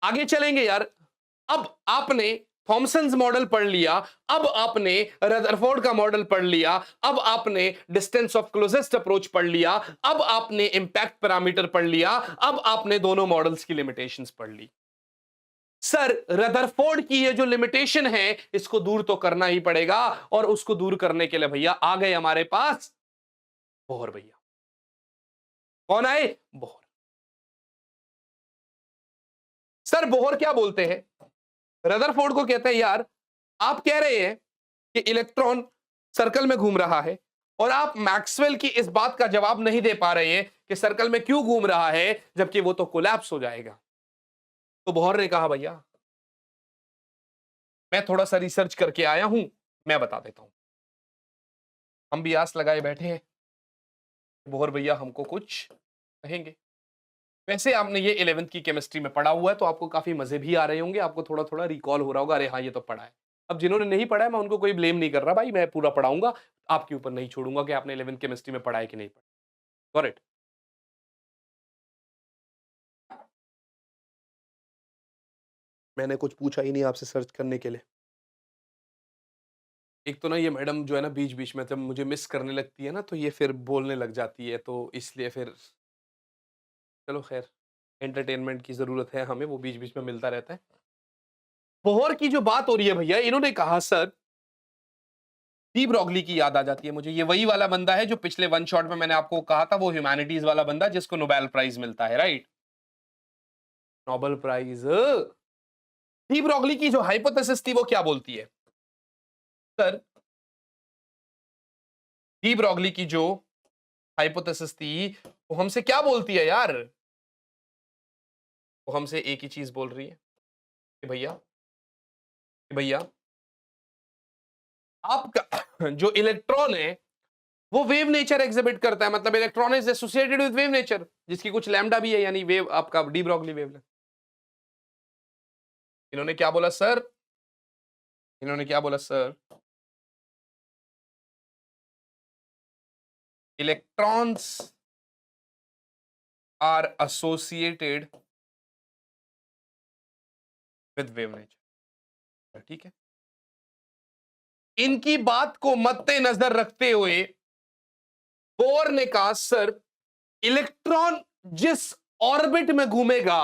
आगे चलेंगे यार। अब आपने थॉमसन्स मॉडल पढ़ लिया, अब आपने रदरफोर्ड का मॉडल पढ़ लिया, अब आपने डिस्टेंस ऑफ क्लोजेस्ट अप्रोच पढ़ लिया, अब आपने इंपैक्ट पैरामीटर पढ़ लिया, अब आपने दोनों मॉडल्स की लिमिटेशंस पढ़ ली। सर रदरफोर्ड की ये जो लिमिटेशन है इसको दूर तो करना ही पड़ेगा। और उसको दूर करने के लिए भैया आ गए हमारे पास बोहर भैया। कौन आए? बोहर। सर बोहर क्या बोलते हैं? रदरफोर्ड को कहते हैं यार आप कह रहे हैं कि इलेक्ट्रॉन सर्कल में घूम रहा है और आप मैक्सवेल की इस बात का जवाब नहीं दे पा रहे हैं कि सर्कल में क्यों घूम रहा है जबकि वो तो कोलैप्स हो जाएगा। तो बोहर ने कहा भैया मैं थोड़ा सा रिसर्च करके आया हूं, मैं बता देता हूं। हम भी आस लगाए बैठे हैं बोहर भैया हमको कुछ कहेंगे। वैसे आपने ये 11th की केमिस्ट्री में पढ़ा हुआ है तो आपको काफी मजे भी आ रहे होंगे, आपको थोड़ा थोड़ा रिकॉल हो रहा होगा, अरे हाँ ये तो पढ़ा है। अब जिन्होंने नहीं पढ़ा है मैं उनको कोई ब्लेम नहीं कर रहा भाई, मैं पूरा पढ़ाऊंगा। आपके ऊपर नहीं छोड़ूंगा कि आपने 11th केमिस्ट्री में पढ़ा है कि नहीं पढ़ा। Got it? मैंने कुछ पूछा ही नहीं आपसे सर्च करने के लिए। एक तो ना ये मैडम जो है ना बीच बीच में जब मुझे मिस करने लगती है ना तो ये फिर बोलने लग जाती है, तो इसलिए फिर चलो खैर, एंटरटेनमेंट की जरूरत है हमें, वो बीच बीच में मिलता रहता है। बोहर की जो बात हो रही है भैया, इन्होंने कहा सर डी ब्रॉगली की याद आ जाती है मुझे। ये वही वाला बंदा है जो पिछले वन शॉट में मैंने आपको कहा था, वो ह्यूमैनिटीज वाला बंदा जिसको नोबेल प्राइज मिलता है, right? Nobel prize. De Broglie की जो हाइपोथेसिस थी वो क्या बोलती है सर? डी ब्रॉगली की जो हाइपोथेसिस थी वो हमसे क्या बोलती है यार? वो हमसे एक ही चीज बोल रही है कि भैया आपका जो इलेक्ट्रॉन है वो वेव नेचर एग्जिबिट करता है। मतलब electron is associated with wave nature जिसकी कुछ लैम्डा भी है, यानी वेव आपका डी ब्रॉगली वेवलेंथ। इन्होंने क्या बोला सर? इन्होंने क्या बोला sir? Electrons are associated with wave nature. ठीक है, इनकी बात को मद्देनजर रखते हुए बोर ने कहा सर इलेक्ट्रॉन जिस ऑर्बिट में घूमेगा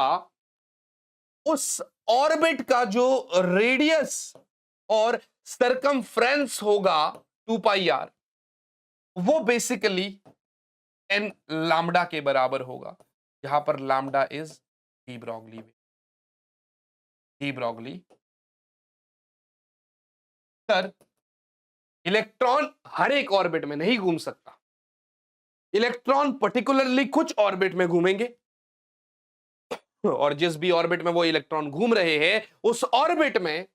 उस ऑर्बिट का जो रेडियस और सरकमफ्रेंस होगा 2πr, वो बेसिकली एन लैम्डा के बराबर होगा, जहां पर lambda is de Broglie. Sir electron हर एक ऑर्बिट में नहीं घूम सकता, इलेक्ट्रॉन पर्टिकुलरली कुछ ऑर्बिट में घूमेंगे, और जिस भी ऑर्बिट में वो इलेक्ट्रॉन घूम रहे हैं उस ऑर्बिट में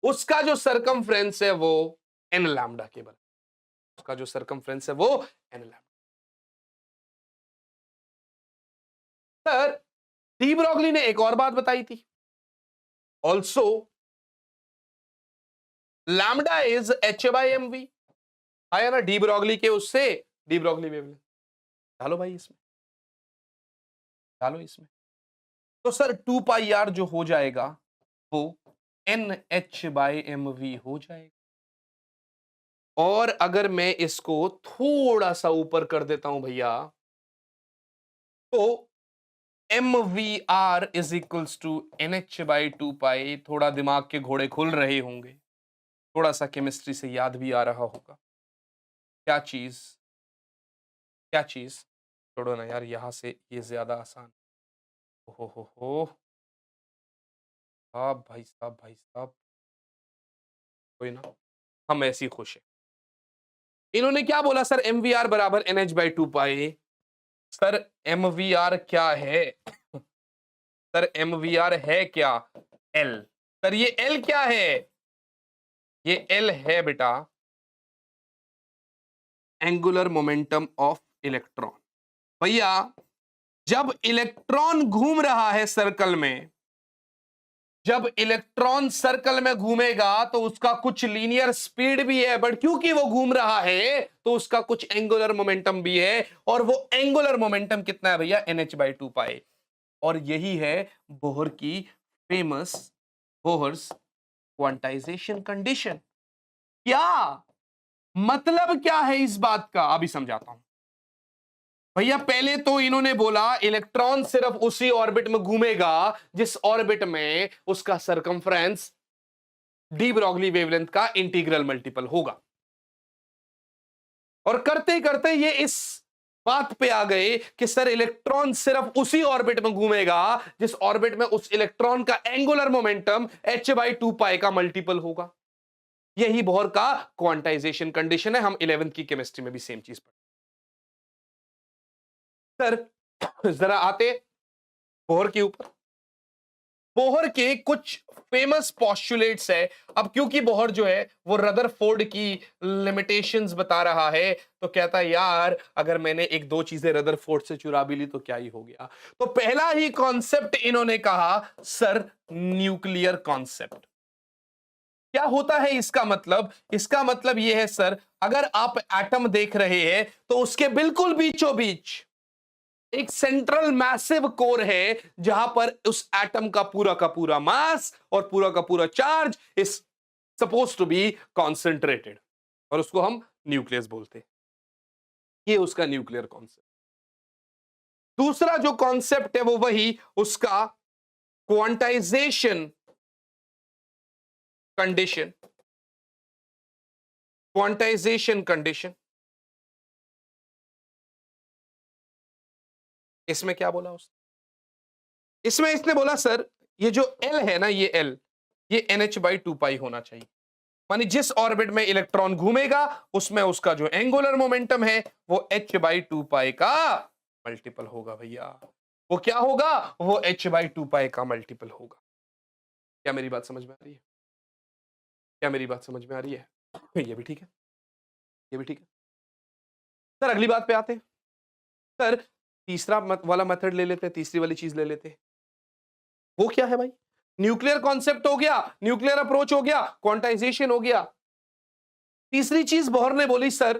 उसका जो सरकमफ्रेंस है वो एन लैम्डा के बराबर, उसका जो सरकमफ्रेंस है वो n lambda. Sir de Broglie ने एक और बात बताई थी, ऑल्सो लैम्डा इज h/mv, आया ना डी ब्रॉगली के, उससे डी ब्रॉगली वेवलेंथ डालो भाई इसमें, डालो इसमें, तो सर 2πr जो हो जाएगा वो NH/mv हो जाएगा। और अगर मैं इसको थोड़ा सा ऊपर कर देता हूं भैया, तो MVR is equals to NH/2π। थोड़ा दिमाग के घोड़े खुल रहे होंगे, थोड़ा सा केमिस्ट्री से याद भी आ रहा होगा। क्या चीज, क्या चीज, छोड़ो ना यार, यहां से ये ज्यादा आसान। हो साहब, भाई साहब, भाई साहब, कोई ना, हम ऐसी खुश हैं। इन्होंने क्या बोला सर, MVR बराबर NH/2π। सर MVR क्या है? सर MVR है क्या? L। सर ये L क्या है? ये L है बेटा एंगुलर मोमेंटम ऑफ इलेक्ट्रॉन। भैया जब इलेक्ट्रॉन घूम रहा है सर्कल में, जब इलेक्ट्रॉन सर्कल में घूमेगा तो उसका कुछ लीनियर स्पीड भी है, बट क्योंकि वो घूम रहा है तो उसका कुछ एंगुलर मोमेंटम भी है, और वो एंगुलर मोमेंटम कितना है भैया? NH/2π। और यही है बोहर की फेमस बोहर्स क्वांटाइजेशन कंडीशन। क्या मतलब क्या है इस बात का, अभी समझाता हूं भैया। पहले तो इन्होंने बोला इलेक्ट्रॉन सिर्फ उसी ऑर्बिट में घूमेगा जिस ऑर्बिट में उसका सरकमफ्रेंस डी ब्रॉगली वेवलेंथ का इंटीग्रल मल्टीपल होगा, और करते करते ये इस बात पे आ गए कि सर इलेक्ट्रॉन सिर्फ उसी ऑर्बिट में घूमेगा जिस ऑर्बिट में उस इलेक्ट्रॉन का एंगुलर मोमेंटम h/2π का मल्टीपल होगा। यही बोहर का क्वांटाइजेशन कंडीशन है। हम 11th की केमिस्ट्री में भी सेम चीज पढ़े। सर जरा आते बोहर के ऊपर। बोहर के कुछ फेमस पॉस्टुलेट्स है। अब क्योंकि बोहर जो है वो रदरफोर्ड की लिमिटेशंस बता रहा है, तो कहता है यार अगर मैंने एक दो चीजें रदरफोर्ड से चुरा भी ली तो क्या ही हो गया। तो पहला ही कॉन्सेप्ट इन्होंने कहा सर न्यूक्लियर कॉन्सेप्ट। क्या होता है इसका मतलब? इसका मतलब यह है सर, अगर आप एटम देख रहे हैं तो उसके बिल्कुल बीचों बीच एक सेंट्रल मैसिव कोर है, जहां पर उस एटम का पूरा मास और पूरा का पूरा charge is suppose to be concentrated, और उसको हम न्यूक्लियस बोलते हैं। ये उसका न्यूक्लियर कॉन्सेप्ट। दूसरा जो कॉन्सेप्ट है वो वही उसका क्वांटाइजेशन कंडीशन। क्वांटाइजेशन कंडीशन, इसमें क्या बोला उसने? इसमें इसने बोला सर ये जो L है ना, ये L, ये NH/2π होना चाहिए। मानी जिस ऑर्बिट में इलेक्ट्रॉन घूमेगा उसमें उसका जो एंगुलर मोमेंटम है वो h/2π का मल्टीपल होगा भैया। वो क्या होगा? वो h/2π का मल्टीपल होगा। क्या मेरी बात समझ में आ रही है? क्या मेरी बात समझ में आ रही है? ये भी ठीक है, ये भी ठीक है। सर अगली बात पे आते हैं। सर तीसरा वाला मेथड ले लेते हैं, तीसरी वाली चीज ले लेते हैं। वो क्या है भाई? न्यूक्लियर कॉन्सेप्ट हो गया, न्यूक्लियर अप्रोच हो गया, क्वांटाइजेशन हो गया। तीसरी चीज बोहर ने बोली सर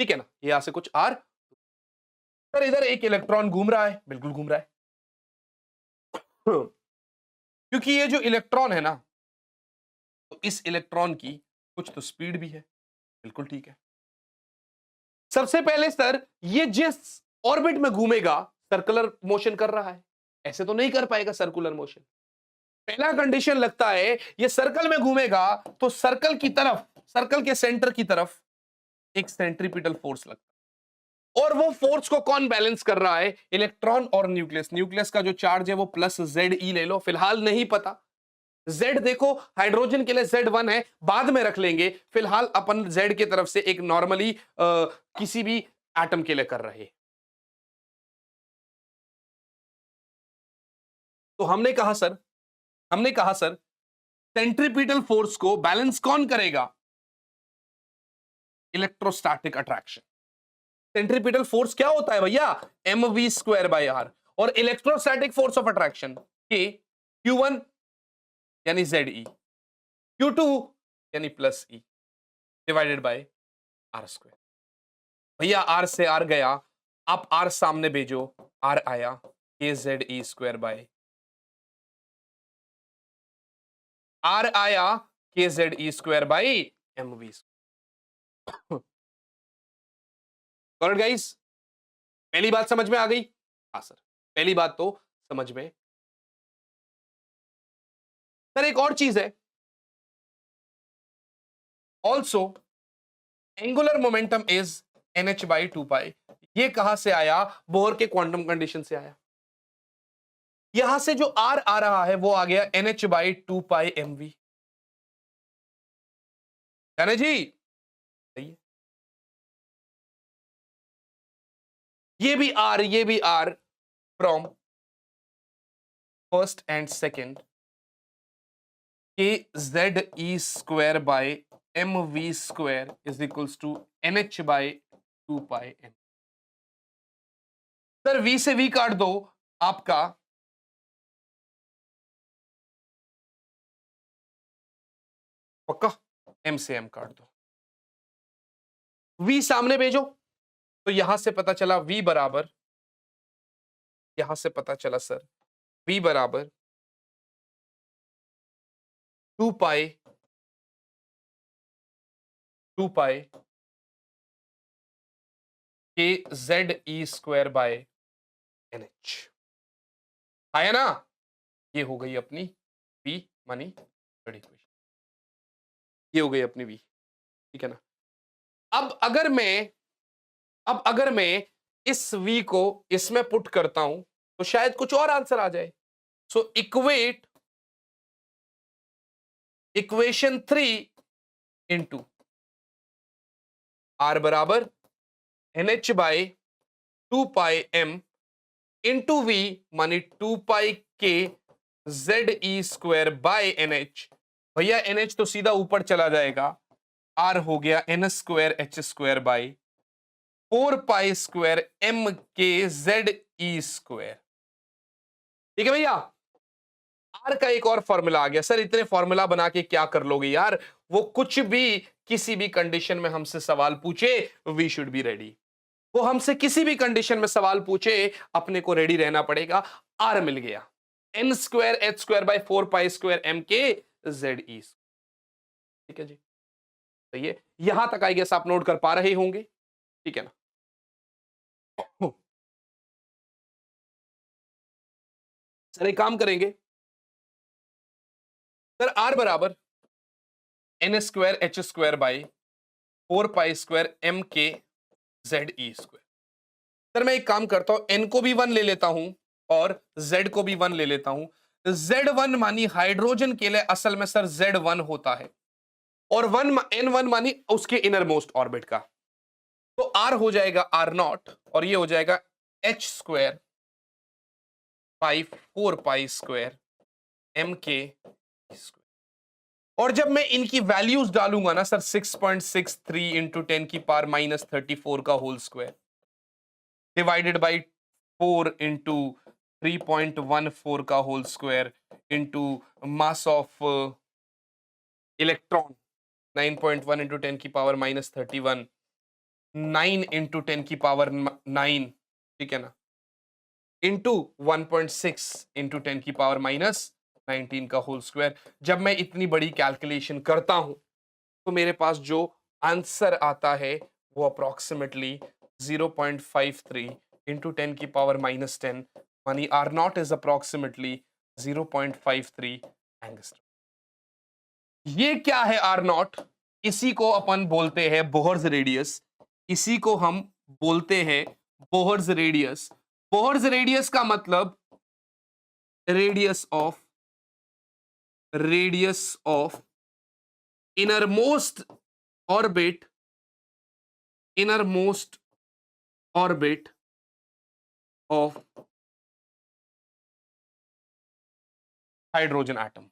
ठीक है ना, यहां से कुछ आर। सर इधर एक इलेक्ट्रॉन घूम रहा है, बिल्कुल घूम रहा है, क्योंकि ये जो इलेक्ट्रॉन है ना, तो इस इलेक्ट्रॉन की कुछ तो स्पीड भी है, बिल्कुल ठीक है। सबसे पहले सर ये जिस ऑर्बिट में घूमेगा सर्कुलर मोशन कर रहा है, ऐसे तो नहीं कर पाएगा सर्कुलर मोशन। पहला कंडीशन लगता है ये सर्कल में घूमेगा तो सर्कल की तरफ, सर्कल के सेंटर की तरफ एक सेंट्रीपिटल फोर्स लगता है, और वो फोर्स को कौन बैलेंस कर रहा है? इलेक्ट्रॉन और न्यूक्लियस। न्यूक्लियस का जो चार्ज है वो प्लस जेड ई ले लो, फिलहाल नहीं पता। जेड देखो हाइड्रोजन के लिए Z1 है, बाद में रख लेंगे, फिलहाल अपन जेड की तरफ से एक नॉर्मली किसी भी एटम के लिए कर रहे हैं। तो हमने कहा सर सेंट्रीपिटल फोर्स को बैलेंस कौन करेगा? Electrostatic attraction. सेंट्रीपिटल फोर्स क्या होता है भैया? mv²/r। और इलेक्ट्रोस्टैटिक फोर्स ऑफ अट्रैक्शन के Q1 यानी ZE, Q2 यानी plus E divided by r²। भैया r से r गया, आप r सामने भेजो, r आया kZe², r आया kZe²/mv²। ऑलराइट गाइस, पहली बात समझ में आ गई? हाँ सर, पहली बात तो समझ में। सर एक और चीज है, also angular momentum is nh/2π। ये कहां से आया? बोहर के क्वांटम कंडीशन से आया। यहां से जो r आ रहा है वो आ गया nh/2πmv, है ना जी? सही है। ये भी r from first and second kZe²/mv² is equals to nh/2πm। Sir v से v काट दो, आपका पक्का m से m काट दो, v सामने भेजो, तो यहां से पता चला v बराबर, यहां से पता चला सर v बराबर 2π kZe²/nh आया ना? ये हो गई अपनी v मानी थर्ड इक्वेशन, ये हो गई अपनी v, ठीक है ना? अब अगर मैं इस v को इसमें पुट करता हूं तो शायद कुछ और आंसर आ जाए। सो इक्वेट इक्वेशन 3 इंटू r बराबर nh/2πm इंटू v मानी 2πk ZE²/nh। भैया nh तो सीधा ऊपर चला जाएगा, r हो गया n²h²/4π² ठीक है भैया? आर का एक और फॉर्मूला आ गया। सर इतने फॉर्मूला बना के क्या कर लोगे यार? वो कुछ भी किसी भी कंडीशन में हमसे सवाल पूछे, वी शुड बी रेडी। वो हमसे किसी भी कंडीशन में सवाल पूछे, अपने को रेडी रहना पड़ेगा। आर मिल गया n²h²/4π²mk ठीक है जी? तो ये यहां तक आई गेस आप नोट कर पा रहे होंगे, ठीक है ना? सर एक काम करेंगे, सर आर बराबर n²h²/4π²mk सर मैं एक काम करता हूं, n को भी 1 ले लेता हूं और z को भी 1 ले लेता हूं। Z1 मानी हाइड्रोजन के लिए असल में सर Z1 होता है, और n1 मानी उसके इनर मोस्ट ऑर्बिट का। तो r हो जाएगा r0 और ये हो जाएगा h²/4π² और जब मैं इनकी वैल्यूज डालूंगा ना सर 6.63 इंटू 10⁻⁻34 का whole square divided by 4 into 3.14 का whole square into mass of electron 9.1 into 10⁻31 9 into 10⁻⁹, ठीक है ना, इंटू 1.6 इंटू 10⁻⁻19 का होल स्क्वायर। जब मैं इतनी बड़ी कैलकुलेशन करता हूं तो मेरे पास जो आंसर आता है वो अप्रोक्सीमेटली 0.53 इंटू 10⁻⁻10, मानी r naught is approximately 0.53 angstrom. ये क्या है आर नॉट? इसी को अपन बोलते हैं बोहर्स रेडियस, इसी को हम बोलते हैं बोहर्स रेडियस। बोहर्स रेडियस का मतलब radius of innermost orbit of hydrogen atom,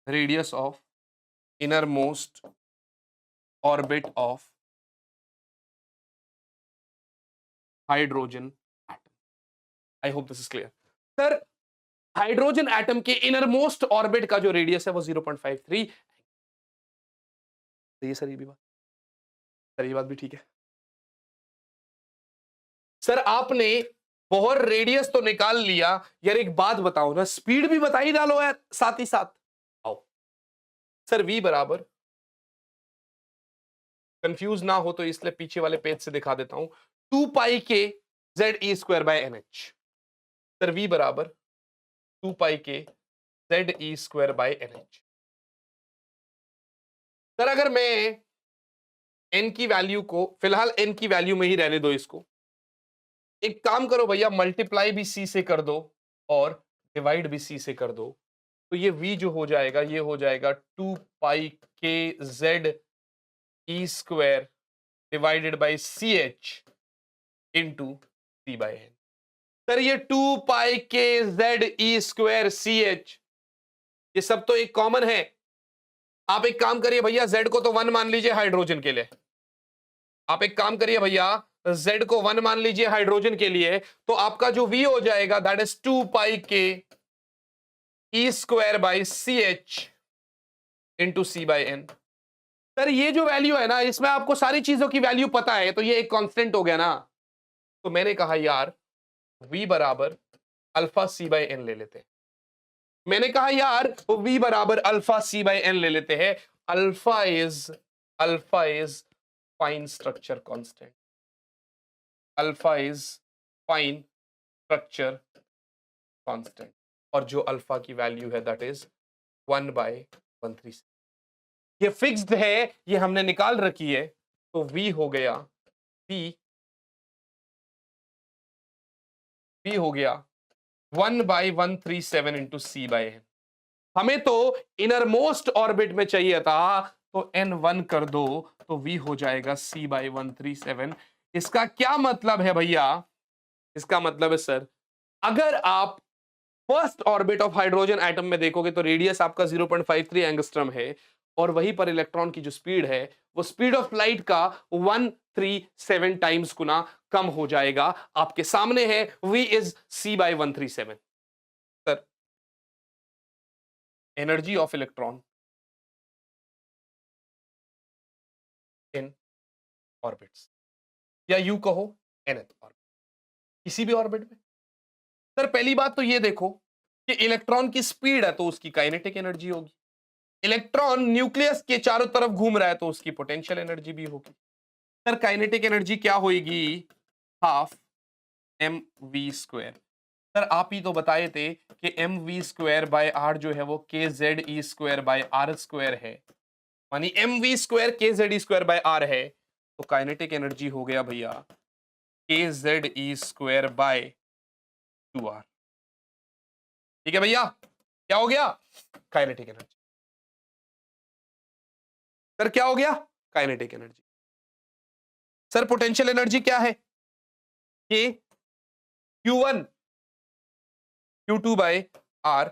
radius of innermost orbit of hydrogen atom. I hope this is clear. Sir hydrogen atom के इनरमोस्ट ऑर्बिट का जो रेडियस है वो 0.53। ये सर, ये भी बात, सर ये बात भी ठीक है। सर आपने बोहर रेडियस तो निकाल लिया, यार एक बात बताओ ना, स्पीड भी बता ही डालो यार साथ ही साथ। आओ सर, v बराबर, कंफ्यूज ना हो तो इसलिए पीछे वाले पेज से दिखा देता हूं, 2 पाई के ZE²/NH। सर v बराबर 2 पाई के ZE²/NH। सर अगर मैं n की वैल्यू को, फिलहाल n की वैल्यू में ही रहने दो इसको, एक काम करो भैया, मल्टीप्लाई भी c से कर दो और डिवाइड भी c से कर दो, तो ये v जो हो जाएगा ये हो जाएगा 2 पाई के ZE² divided by CH into C/n। Sir ये 2 पाई के ZE² CH, ये सब तो एक कॉमन है। आप एक काम करिए भैया, Z को तो 1 मान लीजिए हाइड्रोजन के लिए, आप एक काम करिए भैया, Z को 1 मान लीजिए हाइड्रोजन के लिए, तो आपका जो V हो जाएगा दैट इज 2 पाई के E²/CH इंटू C/n। सर ये जो वैल्यू है ना, इसमें आपको सारी चीजों की वैल्यू पता है, तो ये एक कांस्टेंट हो गया ना। तो मैंने कहा यार V बराबर अल्फा C/n ले लेते हैं। मैंने कहा यार V बराबर अल्फा C/n ले लेते हैं। Alpha is fine structure constant, alpha is fine structure constant, और जो अल्फा की वैल्यू है दैट इज 1/136। ये फिक्स्ड है, ये हमने निकाल रखी है, तो V हो गया, V हो गया 1/137 इंटू C/n। हमें तो इनरमोस्ट ऑर्बिट में चाहिए था, तो n1 कर दो तो V हो जाएगा C/137। इसका क्या मतलब है भैया? इसका मतलब है सर, अगर आप first orbit of hydrogen atom में देखोगे तो रेडियस आपका 0.53 एंगस्ट्रम है, और वहीं पर इलेक्ट्रॉन की जो स्पीड है वो स्पीड ऑफ लाइट का 137 टाइम्स गुना कम हो जाएगा। आपके सामने है V is C/137। Sir energy of electron in orbits, या यू कहो nth ऑर्बिट, किसी भी ऑर्बिट में। सर पहली बात तो ये देखो कि इलेक्ट्रॉन की स्पीड है तो उसकी काइनेटिक एनर्जी होगी, इलेक्ट्रॉन न्यूक्लियस के चारों तरफ घूम रहा है तो उसकी पोटेंशियल एनर्जी भी होगी। सर काइनेटिक एनर्जी क्या होगी? Half mv²। सर आप ही तो बताए थे कि mv²/r जो है वो kZe²/r² है, मानी mv² kZe²/r है, तो काइनेटिक एनर्जी हो गया भैया kZe²/2r। ठीक है भैया, क्या हो गया? Kinetic energy. सर क्या हो गया? Kinetic energy. Sir potential energy क्या है? के Q1 Q2/r।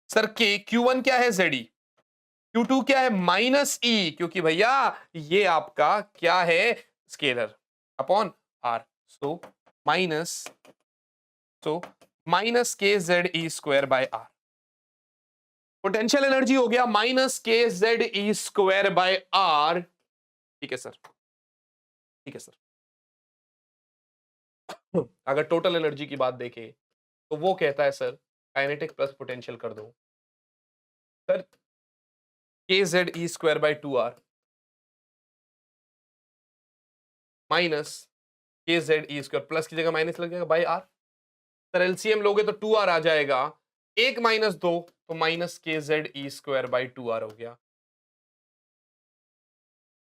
सर के Q1 क्या है? ZE। Q2 क्या है? -E, क्योंकि भैया ये आपका क्या है? Scalar upon r, so minus kZe²/r। Potential energy हो गया -kZe²/r ठीक है सर, ठीक है सर। अगर टोटल एनर्जी की बात देखें तो वो कहता है सर काइनेटिक प्लस पोटेंशियल कर दो सर, के Z E square by 2r minus k Z E square, plus की जगह माइनस लग जाएगा बाई आर। सर एलसीएम लोगे तो 2r आ जाएगा, 1 माइनस 2 तो minus k Z E square by 2r हो गया।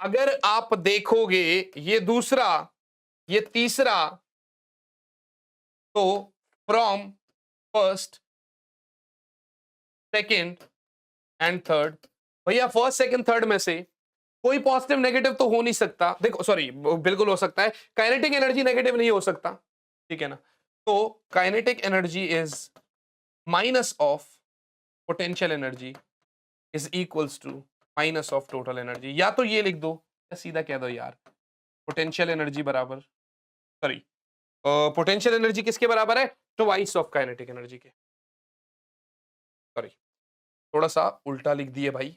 अगर आप देखोगे ये दूसरा, ये तीसरा, तो from first, second and third, भैया फर्स्ट सेकंड थर्ड में से कोई पॉजिटिव नेगेटिव तो हो नहीं सकता। देखो सॉरी, बिल्कुल हो सकता है, काइनेटिक एनर्जी नेगेटिव नहीं हो सकता, ठीक है ना। तो kinetic energy is minus of potential energy is equals to minus of total energy. या तो ये लिख दो या सीधा कह दो यार, पोटेंशियल एनर्जी बराबर, सॉरी पोटेंशियल एनर्जी किसके बराबर है, ट्वाइस ऑफ काइनेटिक एनर्जी के। सॉरी थोड़ा सा उल्टा लिख दिए भाई,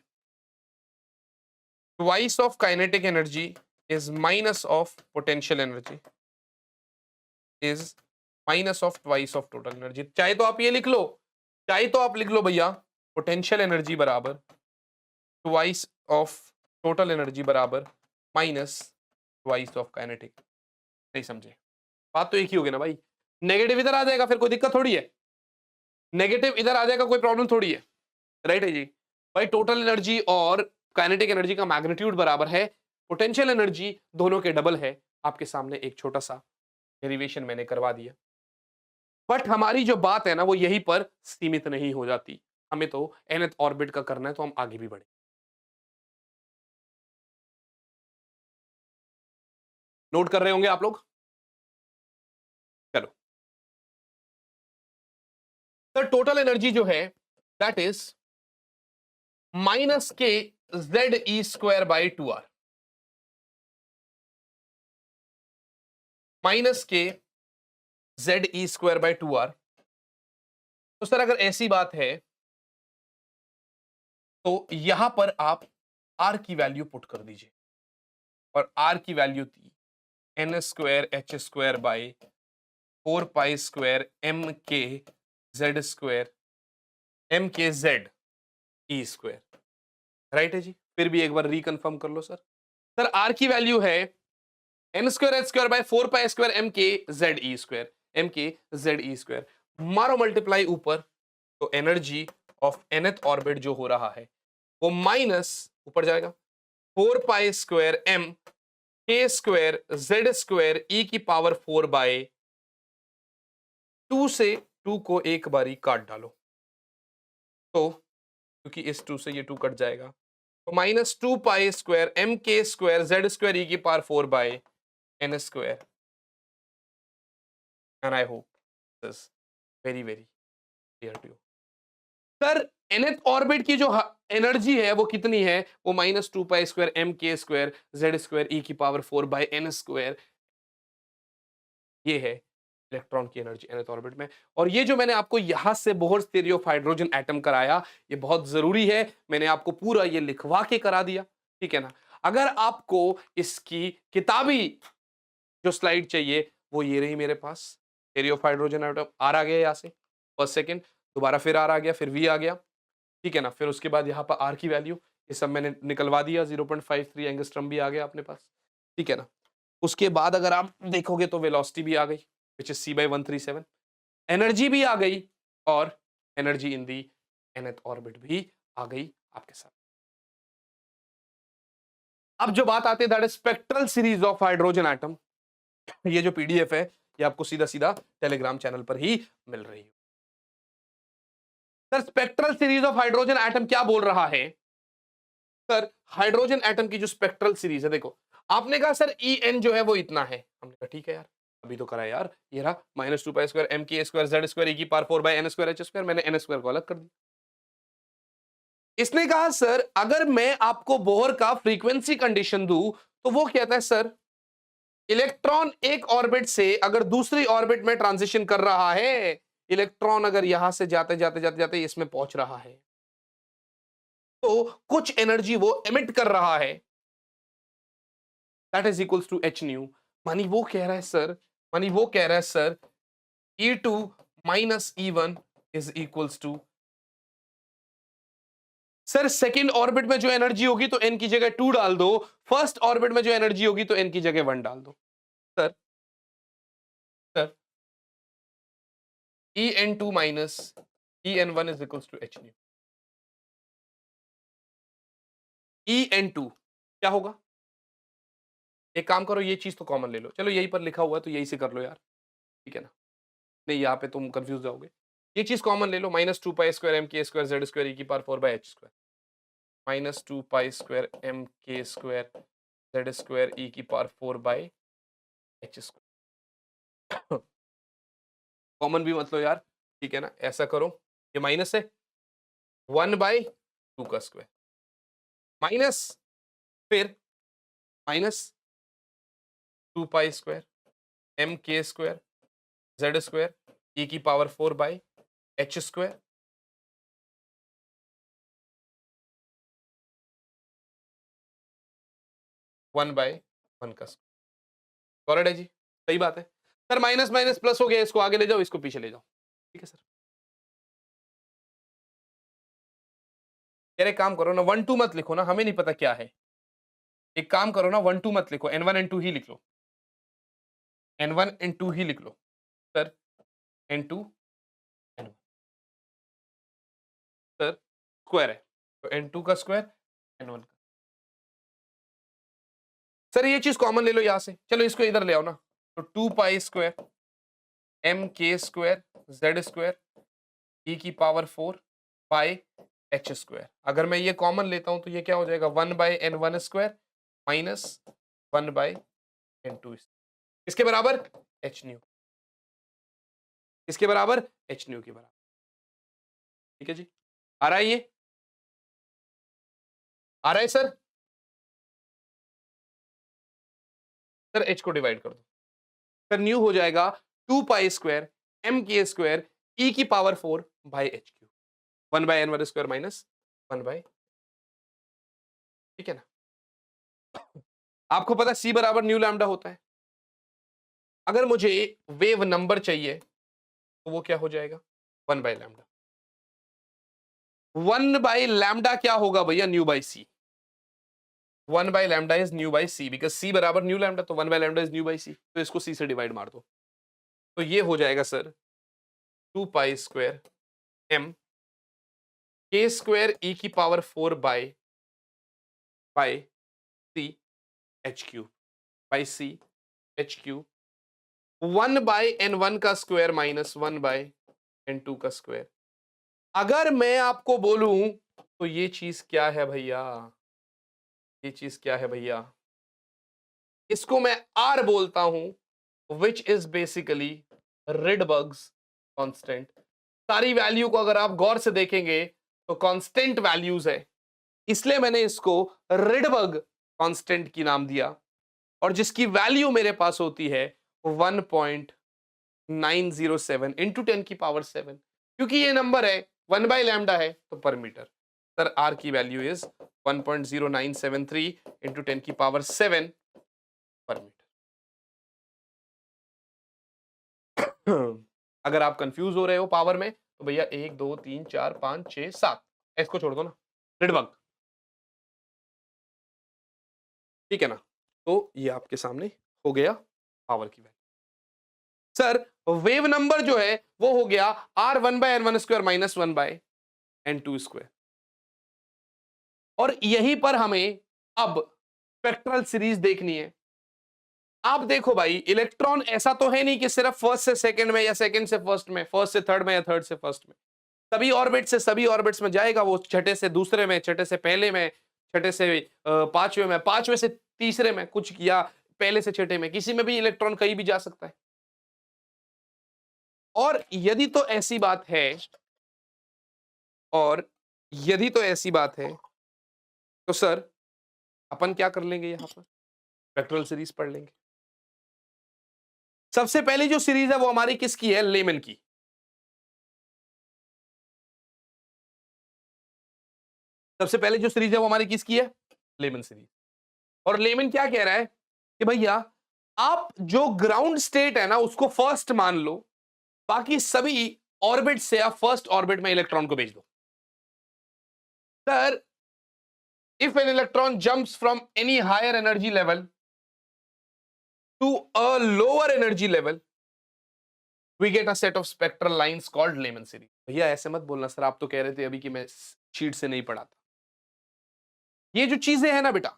twice of kinetic energy is minus of potential energy is minus of twice of total energy. चाहे तो आप ये लिख लो, चाहे तो आप लिख लो भैया पोटेंशियल एनर्जी बराबर ट्वाइस ऑफ टोटल एनर्जी बराबर माइनस ट्वाइस ऑफ काइनेटिक। नहीं समझे, बात तो एक ही होगी ना भाई, नेगेटिव इधर आ जाएगा फिर कोई दिक्कत थोड़ी है, नेगेटिव इधर आ जाएगा कोई प्रॉब्लम थोड़ी है, राइट है जी भाई। टोटल एनर्जी और काइनेटिक एनर्जी का मैग्नीट्यूड बराबर है, पोटेंशियल एनर्जी दोनों के डबल है। आपके सामने एक छोटा सा डेरिवेशन मैंने करवा दिया, बट हमारी जो बात है ना वो यहीं पर सीमित नहीं हो जाती, हमें तो nth ऑर्बिट का करना है, तो हम आगे भी बढ़े। नोट कर रहे होंगे आप लोग, चलो। सर टोटल एनर्जी जो है that is minus k Z E square by 2r, minus k Z E square by 2r। तो सर अगर ऐसी बात है तो यहां पर आप r की वैल्यू पुट कर दीजिए, और r की वैल्यू थी n square H square by 4 pi square M K Z square M K Z E square, right है जी। फिर भी एक बार रिकंफर्म कर लो सर। सर आर की वैल्यू है n square H square by 4 pi square M K Z E square, M K Z E square, मारो मल्टीप्लाई ऊपर, तो एनर्जी ऑफ nth ऑर्बिट जो हो रहा है वो माइनस ऊपर जाएगा 4 पाई स्क्वायर एम के स्क्वायर जेड स्क्वायर ई की पावर 4 बाय 2 से 2 को एक बारी काट डालो, तो क्योंकि इस 2 से ये 2 कट जाएगा, तो माइनस 2 पाई स्क्वायर एम के स्क्वायर जेड स्क्वायर ई की power 4 by n square. And I hope this very very clear to you. Sir nth orbit की जो एनर्जी है वो कितनी है, वो माइनस 2 पाई स्क्वायर एम के स्क्वायर जेड स्क्वायर ई की पावर 4 बाय एन स्क्वायर, ये है इलेक्ट्रॉन की एनर्जी nth ऑर्बिट में। और ये जो मैंने आपको यहां से Bohr's theory of hydrogen atom कराया, ये बहुत जरूरी है, मैंने आपको पूरा ये लिखवा के करा दिया, ठीक है ना। अगर आपको इसकी किताबी जो स्लाइड चाहिए वो ये रही मेरे पास, थ्योरी ऑफ हाइड्रोजन एटम आर आ गया यहाँ से, फर्स्ट सेकंड, दोबारा फिर आर आ गया, फिर वी आ गया, ठीक है ना। फिर उसके बाद यहाँ पर आर की वैल्यू ये सब मैंने निकलवा दिया, 0.53 एंगस्ट्रम भी आ गया अपने पास, ठीक है ना। उसके बाद अगर आप देखोगे तो वेलोसिटी भी आ गई विच इज c/137, एनर्जी भी आ गई, और energy in the nth orbit भी आ गई आपके साथ। अब जो बात आती है that is spectral series of hydrogen atom, ये जो पीडीएफ है ये आपको सीधा सीधा टेलीग्राम चैनल पर ही मिल रही है। Sir spectral series of hydrogen atom क्या बोल रहा है, सर हाइड्रोजन एटम की जो स्पेक्ट्रल सीरीज है, देखो आपने कहा सर ई एन जो है वो इतना है, हमने कहा ठीक है यार, अभी तो करा यार, ये रहा माइनस 2 पाई स्क्वायर एम के स्क्वायर जेड स्क्वायर ई की power 4 by n square H square, मैंने एन स्क्वायर को अलग कर दिया। इसने कहा सर अगर मैं आपको बोहर का फ्रीक्वेंसी कंडीशन दूं तो वो कहता है सर इलेक्ट्रॉन एक ऑर्बिट से अगर दूसरी ऑर्बिट में ट्रांजिशन कर रहा है, इलेक्ट्रॉन अगर यहां से जाते जाते जाते जाते इसमें पहुंच रहा है, तो कुछ एनर्जी वो एमिट कर रहा है, that is equals to H nu. मानी वो कह रहा है sir E2 minus E1 is equals to, sir second orbit में जो एनर्जी होगी तो n की जगह 2 डाल दो, फर्स्ट ऑर्बिट में जो एनर्जी होगी तो n की जगह 1 डाल दो। Sir sir En2 minus En1 is equals to H nu. En2 क्या होगा? एक काम करो, ये चीज तो कॉमन ले लो, चलो यहीं पर लिखा हुआ है तो यही से कर लो यार, ठीक है ना? नहीं यहाँ पे तुम कंफ्यूज जाओगे, ये चीज कॉमन ले लो, माइनस 2 पाई स्क्वायर एम के स्क्वायर जेड स्क्वायर ई की power 4 by H square, minus 2 pi square M के स्क्वायर जेड स्क्वायर ई की power 4 by H square. Common भी मत लो यार, ठीक है ना? ऐसा करो, ये माइनस है 1 बाई 2 का स्क्वायर, माइनस फिर माइनस 2 पाई स्क्वायर एम के स्क्वायर जेड स्क्वायर ई की power 4 by H square, one by one का स्क्वायर। करेक्ट है जी, सही बात है सर। माइनस माइनस प्लस हो गया, इसको आगे ले जाओ, इसको पीछे ले जाओ, ठीक है सर। यार एक काम करो ना, 1 2 मत लिखो ना, हमें नहीं पता क्या है। एक काम करो ना, 1 2 मत लिखो, n1 n2 ही लिख लो, n1 n2 ही लिख लो sir, n2 n1 sir square है तो n2 का स्क्वायर n1 का। सर ये चीज कॉमन ले लो यहां से, चलो इसको इधर ले आओ ना, तो 2 पाई स्क्वायर एम के स्क्वायर जेड स्क्वायर ई की पावर 4 बाई एच स्क्वायर। अगर मैं ये कॉमन लेता हूं तो ये क्या हो जाएगा, 1 by n one square minus 1 by n two, इसके बराबर एच न्यू, इसके बराबर एच न्यू के बराबर, ठीक है जी। आ रहा है ये, आ रहा है सर? सर एच को डिवाइड कर दो, सर न्यू हो जाएगा 2 पाई स्क्वायर एम के स्क्वायर ई की power 4 by H Q, 1 by n one square minus 1 by, ठीक है ना? आपको पता सी बराबर न्यू लैम्डा होता है। अगर मुझे वेव नंबर चाहिए तो वो क्या हो जाएगा, 1 बाई लैम्डा। 1 बाई लैम्डा क्या होगा भैया, nu by c. 1 by lambda is nu by c, because c बराबर न्यू लैम्डा, तो 1 by lambda is nu by c, तो इसको सी से डिवाइड मार दो, तो ये हो जाएगा सर 2 पाई स्क्वायर एम के स्क्वायर ई की power 4 by c h q, by c h Q, 1 by n one का square minus 1 by n two का स्क्वायर। अगर मैं आपको बोलूं तो ये चीज क्या है भैया, ये चीज क्या है भैया, इसको मैं आर बोलता हूं, which is basically Rydberg's constant. सारी वैल्यू को अगर आप गौर से देखेंगे तो कांस्टेंट वैल्यूज है, इसलिए मैंने इसको रिडबर्ग कांस्टेंट की नाम दिया, और जिसकी वैल्यू मेरे पास होती है 1.907 इंटू 10 की पावर 7, क्योंकि ये नंबर है 1 बाई लैम्डा है तो पर मीटर। सर आर की वैल्यू इज 1.0973 इंटू 10 की पावर 7 पर मीटर। अगर आप कंफ्यूज हो रहे हो पावर में तो भैया 1 2 3 4 5 6 7 इसको छोड़ दो ना, रिडबर्ग, ठीक है ना? तो ये आपके सामने हो गया पावर की वैल्यू। सर वेव नंबर जो है वो हो गया R 1 by n one square minus 1 by n two square, और यहीं पर हमें अब स्पेक्ट्रल सीरीज देखनी है। आप देखो भाई, इलेक्ट्रॉन ऐसा तो है नहीं कि सिर्फ फर्स्ट से सेकंड में या सेकंड से फर्स्ट में, फर्स्ट से थर्ड में या थर्ड से फर्स्ट में, सभी ऑर्बिट से सभी ऑर्बिट्स में जाएगा, वो छठे से दूसरे में, छठे से पहले में, छठे से पांचवें में, पांचवें से तीसरे में, कुछ या पहले से छठे में, किसी में भी इलेक्ट्रॉन कहीं भी जा सकता है। और यदि तो ऐसी बात है, और यदि तो ऐसी बात है तो सर अपन क्या कर लेंगे, यहां पर स्पेक्ट्रल सीरीज पढ़ लेंगे। सबसे पहली जो सीरीज है वो हमारी किसकी है, लेमन की। सबसे पहले जो सीरीज है वो हमारी किसकी है, लेमन सीरीज। और लेमन क्या कह रहा है, कि भैया आप जो ग्राउंड स्टेट है ना उसको फर्स्ट मान लो, बाकी सभी ऑर्बिट से आप फर्स्ट ऑर्बिट में इलेक्ट्रॉन को भेज दो। Sir, if an electron jumps from any higher energy level to a lower energy level, we get a set of spectral lines called Lyman series. भैया ऐसे मत बोलना सर, आप तो कह रहे थे अभी कि मैं शीट से नहीं पढ़ा था। ये जो चीजें हैं ना बेटा,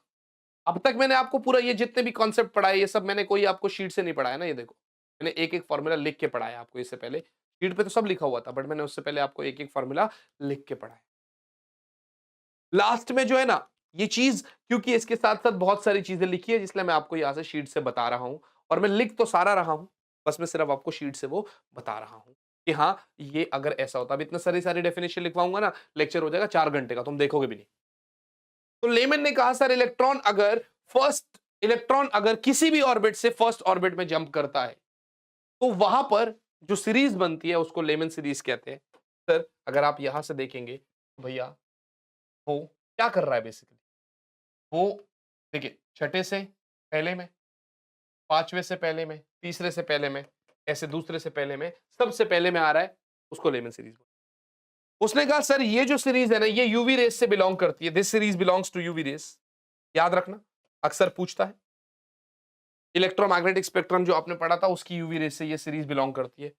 अब तक मैंने आपको पूरा ये जितने भी कॉन्सेप्ट पढ़ाए ये सब मैंने कोई आपको शीट से नहीं पढ़ाया ना। ये देखो, मैंने एक एक फॉर्मूला लिख के पढ़ाया आपको। इससे पहले शीट पे तो सब लिखा हुआ था, बट मैंने उससे पहले आपको एक एक फॉर्मूला लिख के पढ़ाया। लास्ट में जो है ना ये चीज, क्योंकि इसके साथ साथ बहुत सारी चीजें लिखी है, इसलिए मैं आपको यहां से शीट से बता रहा हूं। और मैं लिख तो सारा रहा हूं, बस मैं सिर्फ आपको शीट से वो बता रहा हूं कि हाँ ये अगर ऐसा होता। अब इतने सारी सारी डेफिनेशन लिखवाऊंगा ना, लेक्चर हो जाएगा 4 घंटे का, तुम देखोगे भी नहीं। तो लेमन ने कहा सर इलेक्ट्रॉन अगर किसी भी ऑर्बिट से फर्स्ट ऑर्बिट में जंप करता है तो वहां पर जो सीरीज बनती है उसको लेमन सीरीज कहते हैं। सर अगर आप यहां से देखेंगे तो भैया वो क्या कर रहा है बेसिकली, वो देखिए छठे से पहले में, पांचवे से पहले में, तीसरे से पहले में, ऐसे दूसरे से पहले में, सबसे पहले में आ रहा है, उसको लेमन सीरीज। उसने कहा सर ये जो सीरीज है ना ये यूवी रेस से बिलोंग करती है, this series belongs to UV rays. याद रखना, अक्सर पूछता है। इलेक्ट्रोमैग्नेटिक स्पेक्ट्रम जो आपने पढ़ा था उसकी यूवी रेस से ये सीरीज बिलोंग करती है।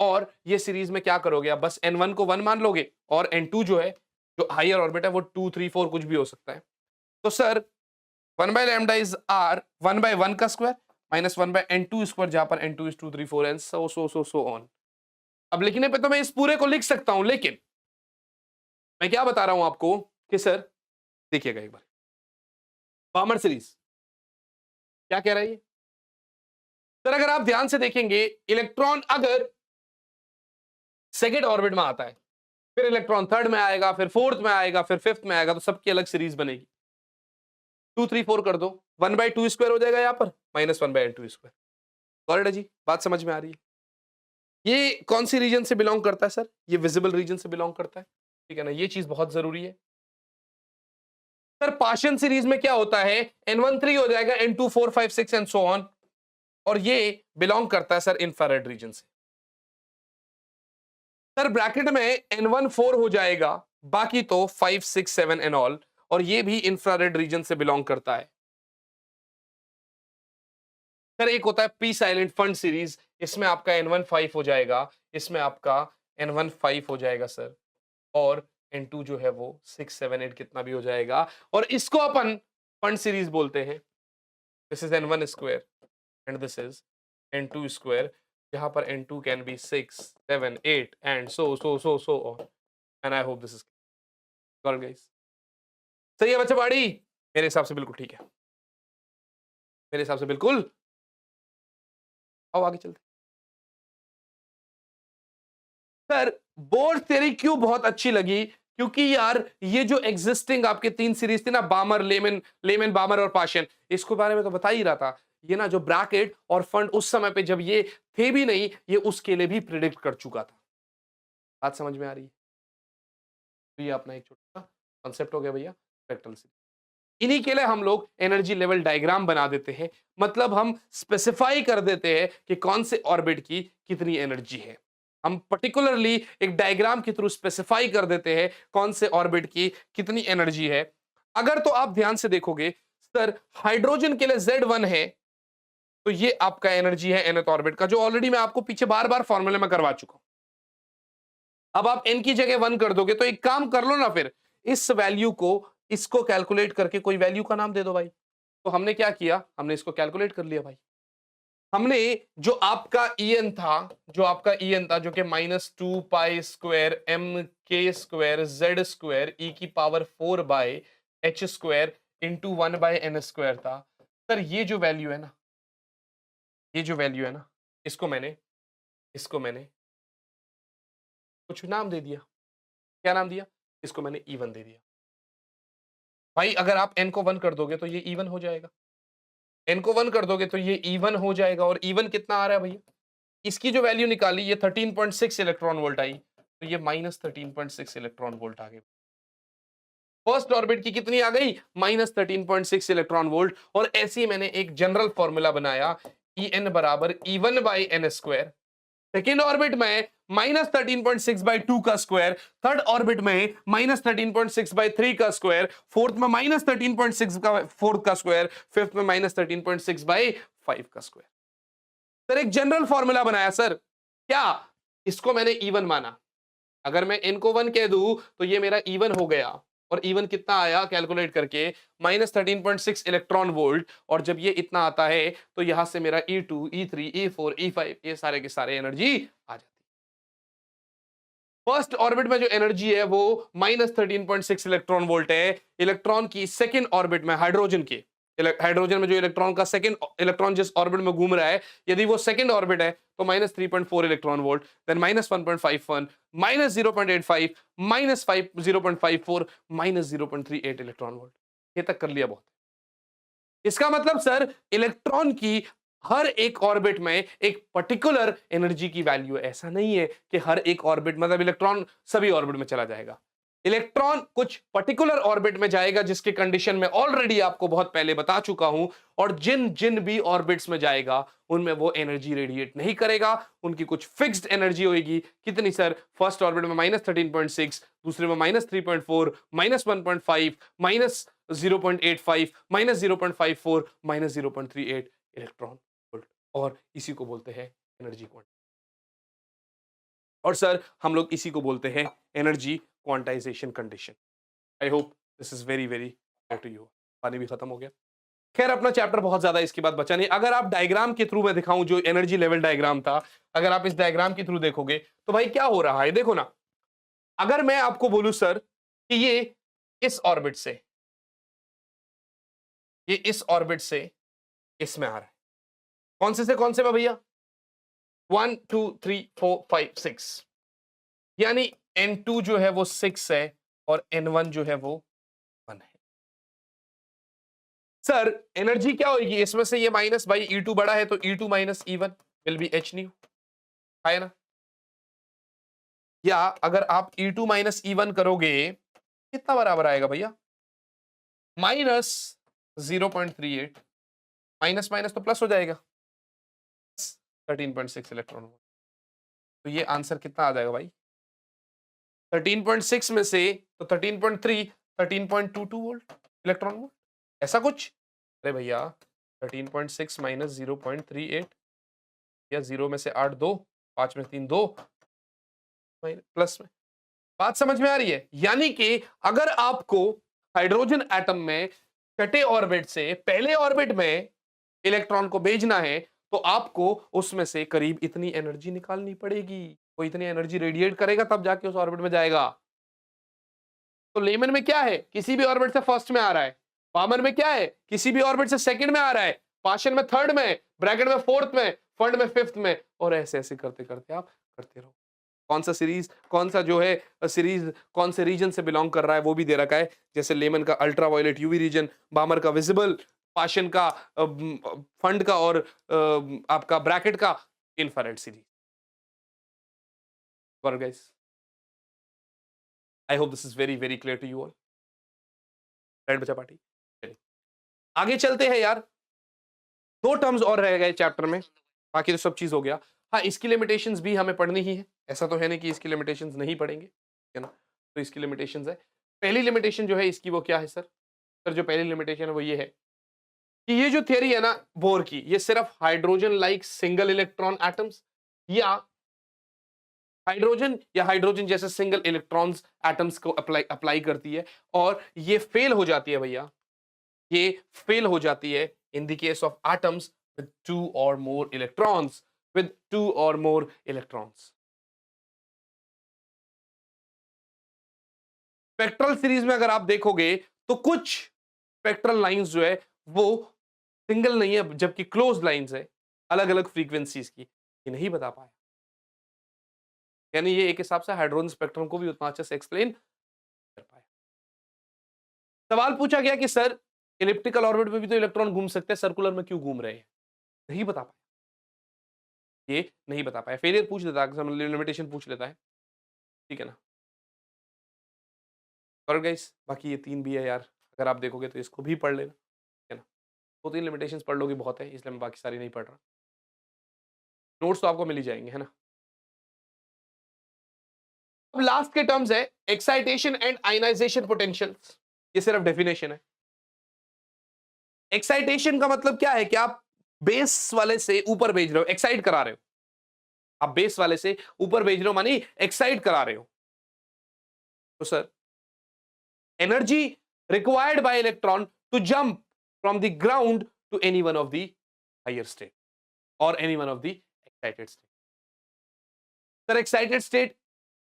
और ये सीरीज में क्या करोगे आप, बस N1 को 1 मान लोगे और N2 जो है, जो हायर ऑर्बिट है, वो 2 3 4 कुछ भी हो सकता है। तो sir 1 by lambda is R 1 by 1 का square minus 1 bye N2 square, जहां पर N2 is 2 3 4 and so on. अब लिखने पे तो मैं इस पूरे को लिख सकता हूं, लेकिन मैं क्या बता रहा हूं आपको कि सर देखिएगा एक बार, पामर सीरीज क्या कह रहा है ये। सर अगर आप ध्यान से देखेंगे, इलेक्ट्रॉन अगर सेकेंड ऑर्बिट में आता है, फिर इलेक्ट्रॉन थर्ड में आएगा, फिर फोर्थ में आएगा, फिर फिफ्थ में आएगा, तो सबकी अलग सीरीज बनेगी। 2 3 4 कर दो, 1 बाय 2 स्क्वायर हो जाएगा यहां पर, माइनस 1 बाय 2 स्क्वायर। सॉलिड है जी, बात समझ में आ रही है। ये कौन सी रीजन से बिलोंग करता है सर, ये विजिबल रीजन से बिलोंग करता है, ठीक है ना, ये चीज बहुत जरूरी है। सर पार्शियल सीरीज में क्या होता है, N1 3 हो जाएगा, N2 4 5 6 एंड सो ऑन, और ये बिलोंग करता है सर इंफ्रारेड रीजन से। सर ब्रैकेट में N1 4 हो जाएगा, बाकी तो 5 6 7 एंड ऑल, और ये भी इंफ्रारेड रीजन से बिलोंग करता है। सर एक होता है पी साइलेंट फंड सीरीज, इसमें आपका N1 5 हो जाएगा, इसमें आपका N1 5 हो जाएगा सर, और N2 जो है वो 6 7 8 कितना भी हो जाएगा, और इसको अपन फंड सीरीज बोलते हैं। This is N1 square and this is N2 square, जहां पर N2 can be 6 7 8 and so on, and I hope this is got guys. सही है बच्चा बाड़ी, मेरे हिसाब से बिल्कुल ठीक है, मेरे हिसाब से बिल्कुल। आओ आगे चलते। सर बोर थ्योरी क्यों बहुत अच्छी लगी, क्योंकि यार ये जो एग्जिस्टिंग आपके 3 सीरीज थी ना, बामर लेमन, लेमन बामर और पाशियन, इसको बारे में तो बता ही रहा था। ये ना जो ब्रैकेट और फंड उस समय पे जब ये थे भी नहीं, ये उसके लिए भी प्रिडिक्ट कर चुका था। बात समझ में आ रही है। तो ये अपना एक छोटा कॉन्सेप्ट हो गया भैया स्पेक्ट्रल सीरीज। इन्हीं के लिए हम लोग एनर्जी लेवल डायग्राम बना देते हैं, मतलब हम स्पेसिफाई कर देते हैं कि कौन से ऑर्बिट की कितनी एनर्जी है। हम पर्टिकुलरली एक डायग्राम के थ्रू स्पेसिफाई कर देते हैं कौन से ऑर्बिट की कितनी एनर्जी है। अगर तो आप ध्यान से देखोगे सर, हाइड्रोजन के लिए Z1 है, तो ये आपका एनर्जी है nth ऑर्बिट का, जो ऑलरेडी मैं आपको पीछे बार बार फॉर्मूले में करवा चुका हूं। अब आप n की जगह 1 कर दोगे, तो एक काम कर लो ना, फिर इस वैल्यू को इसको कैलकुलेट करके कोई वैल्यू का नाम दे दो भाई। तो हमने क्या किया, हमने इसको कैलकुलेट कर लिया भाई। हमने जो आपका En था जो कि -2 pi square mk² z² e की power 4 by h² into 1 by n² था। सर ये जो वैल्यू है ना, ये जो वैल्यू है ना, इसको मैंने कुछ नाम दे दिया। क्या नाम दिया, इसको मैंने E1 दे दिया। भाई अगर आप n को 1 कर दोगे तो ये E1 हो जाएगा, n को 1 कर दोगे तो ये E1 हो जाएगा, और E1 कितना आ रहा है भैया, इसकी जो वैल्यू निकाली ये 13.6 इलेक्ट्रॉन वोल्ट आई, तो ये -13.6 इलेक्ट्रॉन वोल्ट आ गए। फर्स्ट ऑर्बिट की कितनी आ गई, -13.6 इलेक्ट्रॉन वोल्ट। और ऐसे ही मैंने एक जनरल फॉर्मूला बनाया, ई एन बराबर E1 by n square. Second orbit में -13.6/2 का स्क्वायर, थर्ड ऑर्बिट में -13.6/3 का स्क्वायर, फोर्थ में -13.6 का फोर्थ का स्क्वायर, फिफ्थ में -13.6/5 का स्क्वायर। सर एक जनरल फॉर्मूला बनाया सर, क्या इसको मैंने E1 माना, अगर मैं इनको 1 कह दूं तो ये मेरा E1 हो गया। और E1 कितना आया कैलकुलेट करके, -13.6 इलेक्ट्रॉन वोल्ट। और जब ये इतना आता है तो यहां से मेरा E2, E3, E4, E5 ये सारे के सारे एनर्जी आ जाती है। फर्स्ट ऑर्बिट में जो एनर्जी है वो -13.6 इलेक्ट्रॉन वोल्ट है। इलेक्ट्रॉन की सेकेंड ऑर्बिट में, हाइड्रोजन में जो इलेक्ट्रॉन का सेकंड इलेक्ट्रॉन जिस ऑर्बिट में घूम रहा है, यदि वो सेकंड ऑर्बिट है तो -3.4 electron volt, then -1.51, -0.85, -0.54, -0.38 electron volt. ये तक कर लिया बहुत। इसका मतलब सर इलेक्ट्रॉन की हर एक ऑर्बिट में एक पर्टिकुलर एनर्जी की वैल्यू है। ऐसा नहीं है कि हर एक ऑर्बिट मतलब इलेक्ट्रॉन सभी ऑर्बिट में चला जाएगा। इलेक्ट्रॉन कुछ पर्टिकुलर ऑर्बिट में जाएगा जिसके कंडीशन में ऑलरेडी आपको बहुत पहले बता चुका हूं। और जिन जिन भी ऑर्बिट्स में जाएगा उनमें वो एनर्जी रेडिएट नहीं करेगा, उनकी कुछ फिक्स्ड एनर्जी होगी। कितनी सर, फर्स्ट ऑर्बिट में -13.6, दूसरे में -3.4, -1.5, -0.85, -0.54, -0.38 इलेक्ट्रॉन वोल्ट। और इसी को बोलते हैं एनर्जी क्वांटिटी। और सर हम लोग इसी को बोलते हैं energy quantization condition. I hope this is very very clear to you. पानी भी खत्म हो गया। खैर अपना चैप्टर बहुत ज्यादा इसके बाद बचा नहीं। अगर आप डायग्राम के थ्रू में दिखाऊं, जो एनर्जी लेवल डायग्राम था, अगर आप इस डायग्राम के थ्रू देखोगे तो भाई क्या हो रहा है, देखो ना। अगर मैं आपको बोलूं सर कि ये इस ऑर्बिट से, ये इस ऑर्बिट से इसमें आ रहा है, कौन से कौन से में भैया, 1 2 3 4 5 6, यानी N2 जो है वो 6 है और N1 जो है वो 1 है। सर एनर्जी क्या होगी इसमें से, ये माइनस, भाई E2 बड़ा है तो E2 minus E1 will be H new, है ना। या अगर आप E2 माइनस E1 करोगे कितना बराबर आएगा भैया, -0.38, माइनस माइनस तो प्लस हो जाएगा, 13.6 इलेक्ट्रॉन वोल्ट। तो ये आंसर कितना आ जाएगा भाई, 13.6 में से तो 13.3, 13.22 वोल्ट इलेक्ट्रॉन वोल्ट, ऐसा कुछ। अरे भैया 13.6 माइनस 0.38, या 0 में से 8 2, 5 में 3 2, प्लस में। बात समझ में आ रही है। यानी कि अगर आपको हाइड्रोजन एटम में छठे ऑर्बिट से पहले ऑर्बिट में इलेक्ट्रॉन को भेजना है तो आपको उसमें से करीब इतनी एनर्जी निकालनी पड़ेगी, वो इतनी एनर्जी रेडिएट करेगा तब जाके उस ऑर्बिट में जाएगा। तो लेमन में क्या है, किसी भी ऑर्बिट से फर्स्ट में आ रहा है, पामर में क्या है, किसी भी ऑर्बिट से सेकंड में आ रहा है, पाशन में थर्ड में, ब्रैकेट में फोर्थ में, फंड में फिफ्थ में, और ऐसे ऐसे करते करते आप करते रहो। कौन सा सीरीज, कौन सा जो है सीरीज कौन से रीजन से बिलोंग कर रहा है वो भी दे रखा है। जैसे लेमन का अल्ट्रावायलेट यूवी रीजन, बामर का विजिबल, पाशन का फंड का, और आपका ब्रैकेट का infrared series. Guys I hope this is very very clear to you all. Right बच्चा पार्टी, चलिए आगे चलते हैं यार। दो टर्म्स और रह गए चैप्टर में, बाकी तो सब चीज हो गया। हाँ इसकी लिमिटेशंस भी हमें पढ़नी ही है, ऐसा तो है नहीं कि इसकी लिमिटेशंस नहीं पढ़ेंगे, है ना। तो इसकी लिमिटेशंस है, पहली लिमिटेशन जो है इसकी वो क्या है सर, सर जो पहली लिमिटेशन है वो ये है कि ये जो थियरी है ना बोर की, ये सिर्फ hydrogen like single electron atoms या हाइड्रोजन जैसे सिंगल इलेक्ट्रॉन्स एटम्स को अप्लाई करती है। और ये फेल हो जाती है भैया, ये फेल हो जाती है in the case of atoms with two or more electrons, with two or more electrons। Spectral series में अगर आप देखोगे तो कुछ स्पेक्ट्रल लाइंस जो है वो सिंगल नहीं है, जबकि क्लोज लाइंस है अलग अलग फ्रीक्वेंसीज की, ये नहीं बता पाया। यानी ये एक हिसाब से हाइड्रोजन स्पेक्ट्रम को भी उतना अच्छे से एक्सप्लेन कर पाया। सवाल पूछा गया कि सर इलिप्टिकल ऑर्बिट में भी तो इलेक्ट्रॉन घूम सकते हैं, सर्कुलर में क्यों घूम रहे हैं, नहीं बता पाया, ये नहीं बता पाया। फेलियर पूछ लेता है, लिमिटेशन पूछ लेता है, ठीक है ना। और गाइस बाकी ये 3 भी है यार, अगर आप देखोगे तो इसको भी पढ़ लेना, है ना? 2-3 लिमिटेशंस पढ़ लोगे बहुत है, इसलिए मैं बाकी सारी नहीं पढ़ रहा। नोट्स तो आपको मिल ही जाएँगे, है ना? अब लास्ट के टर्म्स है एक्साइटेशन एंड आयनाइजेशन पोटेंशियल्स। ये सिर्फ डेफिनेशन है। एक्साइटेशन का मतलब क्या है कि आप बेस वाले से ऊपर भेज रहे हो, एक्साइट करा रहे हो। आप बेस वाले से ऊपर भेज रहे हो मानी एक्साइट करा रहे हो। तो sir energy required by electron to jump from the ground to any one of the higher state और any one of the excited state. Sir excited state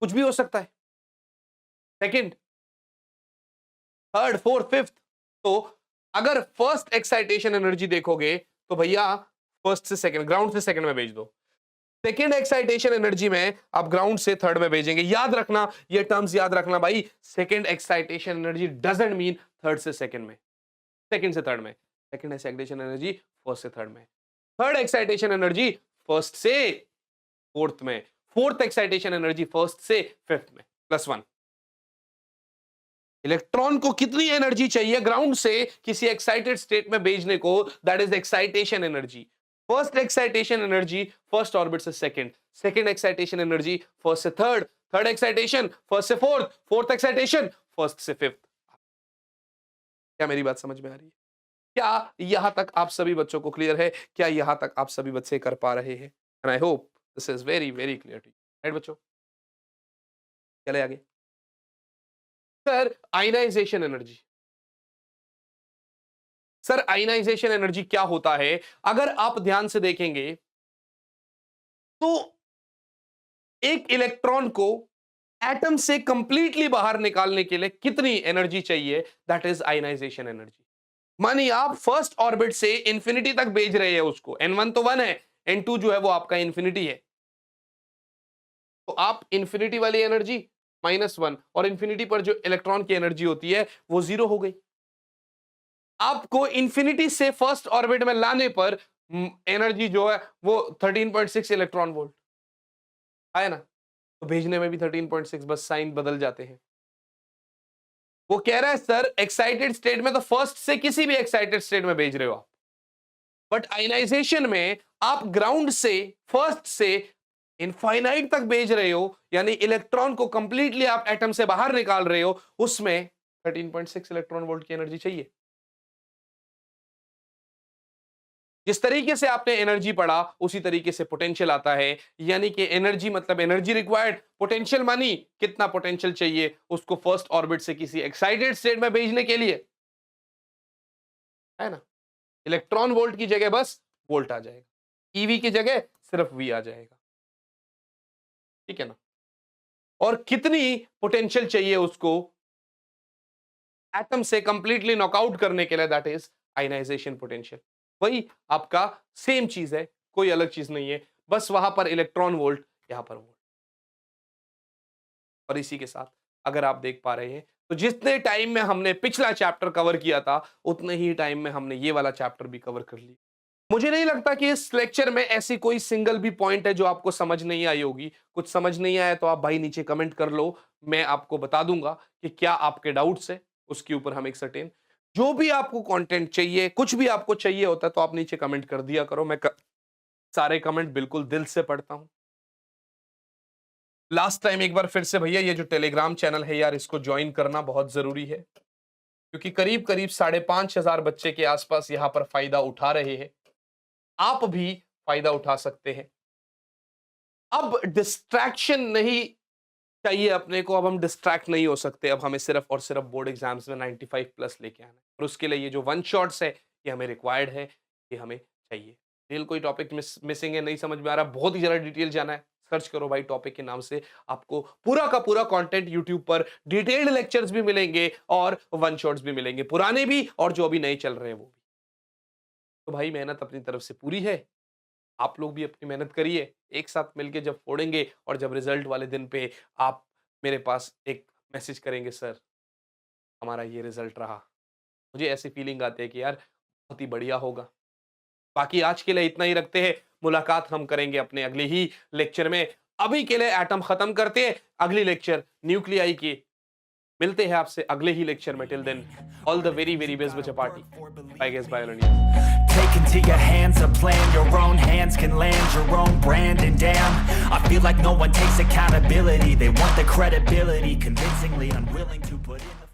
कुछ भी हो सकता है, सेकंड, थर्ड, फोर्थ, फिफ्थ। तो अगर फर्स्ट एक्साइटेशन एनर्जी देखोगे तो भैया फर्स्ट से सेकंड, ग्राउंड से सेकंड में भेज दो। सेकेंड एक्साइटेशन एनर्जी में आप ग्राउंड से थर्ड में भेजेंगे। याद रखना, ये टर्म्स याद रखना भाई। Second excitation energy doesn't mean third से सेकेंड में, सेकेंड से थर्ड में। सेकेंड एक्साइटेशन एनर्जी फर्स्ट से थर्ड में। थर्ड एक्साइटेशन एनर्जी फर्स्ट से फोर्थ में। फोर्थ एक्साइटेशन एनर्जी फर्स्ट से फिफ्थ में, +1। इलेक्ट्रॉन को कितनी एनर्जी चाहिए ग्राउंड से किसी एक्साइटेड स्टेट में भेजने को, that is excitation energy. First excitation energy first orbit से second, second excitation energy first से थर्ड, थर्ड एक्साइटेशन फर्स्ट से फोर्थ, फोर्थ एक्साइटेशन फर्स्ट से फिफ्थ। क्या मेरी बात समझ में आ रही है? क्या यहां तक आप सभी बच्चों को क्लियर है? क्या यहां तक आप सभी बच्चे कर पा रहे हैं? And I hope this is very very clear to you, right बच्चों? चले आगे। Sir ionization energy, sir ionization energy क्या होता है? अगर आप ध्यान से देखेंगे तो एक इलेक्ट्रॉन को एटम से कंप्लीटली बाहर निकालने के लिए कितनी एनर्जी चाहिए? That is ionization energy. मानिए आप फर्स्ट ऑर्बिट से इंफिनिटी तक भेज रहे हैं उसको, n1 तो 1 है, n2 जो है वो आपका इंफिनिटी है। तो आप इंफिनिटी वाली एनर्जी -1 और इंफिनिटी पर जो इलेक्ट्रॉन की एनर्जी होती है वो 0 हो गई। आपको इंफिनिटी से फर्स्ट ऑर्बिट में लाने पर एनर्जी जो है वो 13.6 इलेक्ट्रॉन वोल्ट है ना। तो भेजने में भी 13.6, बस साइन बदल जाते हैं। वो कह रहा है सर एक्साइटेड स्टेट में तो फर्स्ट से किसी भी एक्साइटेड स्टेट में भेज रहे हो आप, बट आयनाइजेशन में आप ग्राउंड से फर्स्ट से इनफाइनाइट तक भेज रहे हो, यानी इलेक्ट्रॉन को कंप्लीटली आप एटम से बाहर निकाल रहे हो, उसमें 13.6 इलेक्ट्रॉन वोल्ट की एनर्जी चाहिए। जिस तरीके से आपने एनर्जी पढ़ा उसी तरीके से पोटेंशियल आता है, यानी कि एनर्जी मतलब एनर्जी रिक्वायर्ड, पोटेंशियल मानी कितना पोटेंशियल चाहिए उसको फर्स्ट ऑर्बिट से किसी एक्साइटेड स्टेट में भेजने के लिए, है ना। इलेक्ट्रॉन वोल्ट की जगह बस वोल्ट आ जाएगा, ईवी की जगह सिर्फ वी आ जाएगा, ठीक है ना। और कितनी पोटेंशियल चाहिए उसको एटम से कंप्लीटली नॉकआउट करने के लिए, दैट इज आयनाइजेशन पोटेंशियल। वही आपका सेम चीज है, कोई अलग चीज नहीं है, बस वहां पर इलेक्ट्रॉन वोल्ट, यहां पर वोल्ट। और इसी के साथ अगर आप देख पा रहे हैं तो जितने टाइम में हमने पिछला चैप्टर कवर किया था उतने ही टाइम में हमने ये वाला चैप्टर भी कवर कर लिया। मुझे नहीं लगता कि इस लेक्चर में ऐसी कोई सिंगल भी पॉइंट है जो आपको समझ नहीं आई होगी। कुछ समझ नहीं आया तो आप भाई नीचे कमेंट कर लो, मैं आपको बता दूंगा कि क्या आपके डाउट्स है, उसके ऊपर हम एक सर्टेन जो भी आपको कंटेंट चाहिए, कुछ भी आपको चाहिए होता है तो आप नीचे कमेंट कर दिया करो। सारे कमेंट बिल्कुल दिल से पढ़ता हूं। लास्ट टाइम एक बार फिर से भैया ये जो टेलीग्राम चैनल है यार, इसको ज्वाइन करना बहुत जरूरी है, क्योंकि करीब करीब 5,500 बच्चे के आसपास यहां पर फायदा उठा रहे हैं। आप भी फायदा उठा सकते हैं। अब डिस्ट्रैक्शन नहीं चाहिए अपने को, अब हम डिस्ट्रैक्ट नहीं हो सकते। अब हमें सिर्फ और सिर्फ बोर्ड एग्जाम्स में 95+ लेके आना है, और उसके लिए ये जो वन शॉट्स है ये हमें रिक्वायर्ड है, ये हमें चाहिए। रियल कोई टॉपिक मिसिंग है, नहीं समझ में आ रहा, बहुत ही ज़्यादा डिटेल जाना है, सर्च करो भाई टॉपिक के नाम से, आपको पूरा का पूरा कंटेंट यूट्यूब पर डिटेल्ड लेक्चर्स भी मिलेंगे और वन शॉट्स भी मिलेंगे, पुराने भी और जो अभी नए चल रहे हैं वो भी। तो भाई मेहनत अपनी तरफ से पूरी है, आप लोग भी अपनी मेहनत करिए, एक साथ मिलके जब फोड़ेंगे और जब रिजल्ट वाले दिन पे आप मेरे पास एक मैसेज करेंगे, सर हमारा ये रिजल्ट रहा, मुझे ऐसी फीलिंग आती है कि यार बहुत ही बढ़िया होगा। बाकी आज के लिए इतना ही रखते हैं, मुलाकात हम करेंगे अपने अगले ही लेक्चर में। अभी के लिए एटम खत्म करते हैं, अगली लेक्चर न्यूक्लियाई की मिलते हैं आपसे अगले ही लेक्चर में. Till then all the very very best बच्चा party. Bye guys, bye all India. Take into your hands a plan, your own hands can land your own brand, and damn, I feel like no one takes accountability. They want the credibility, convincingly unwilling to put in the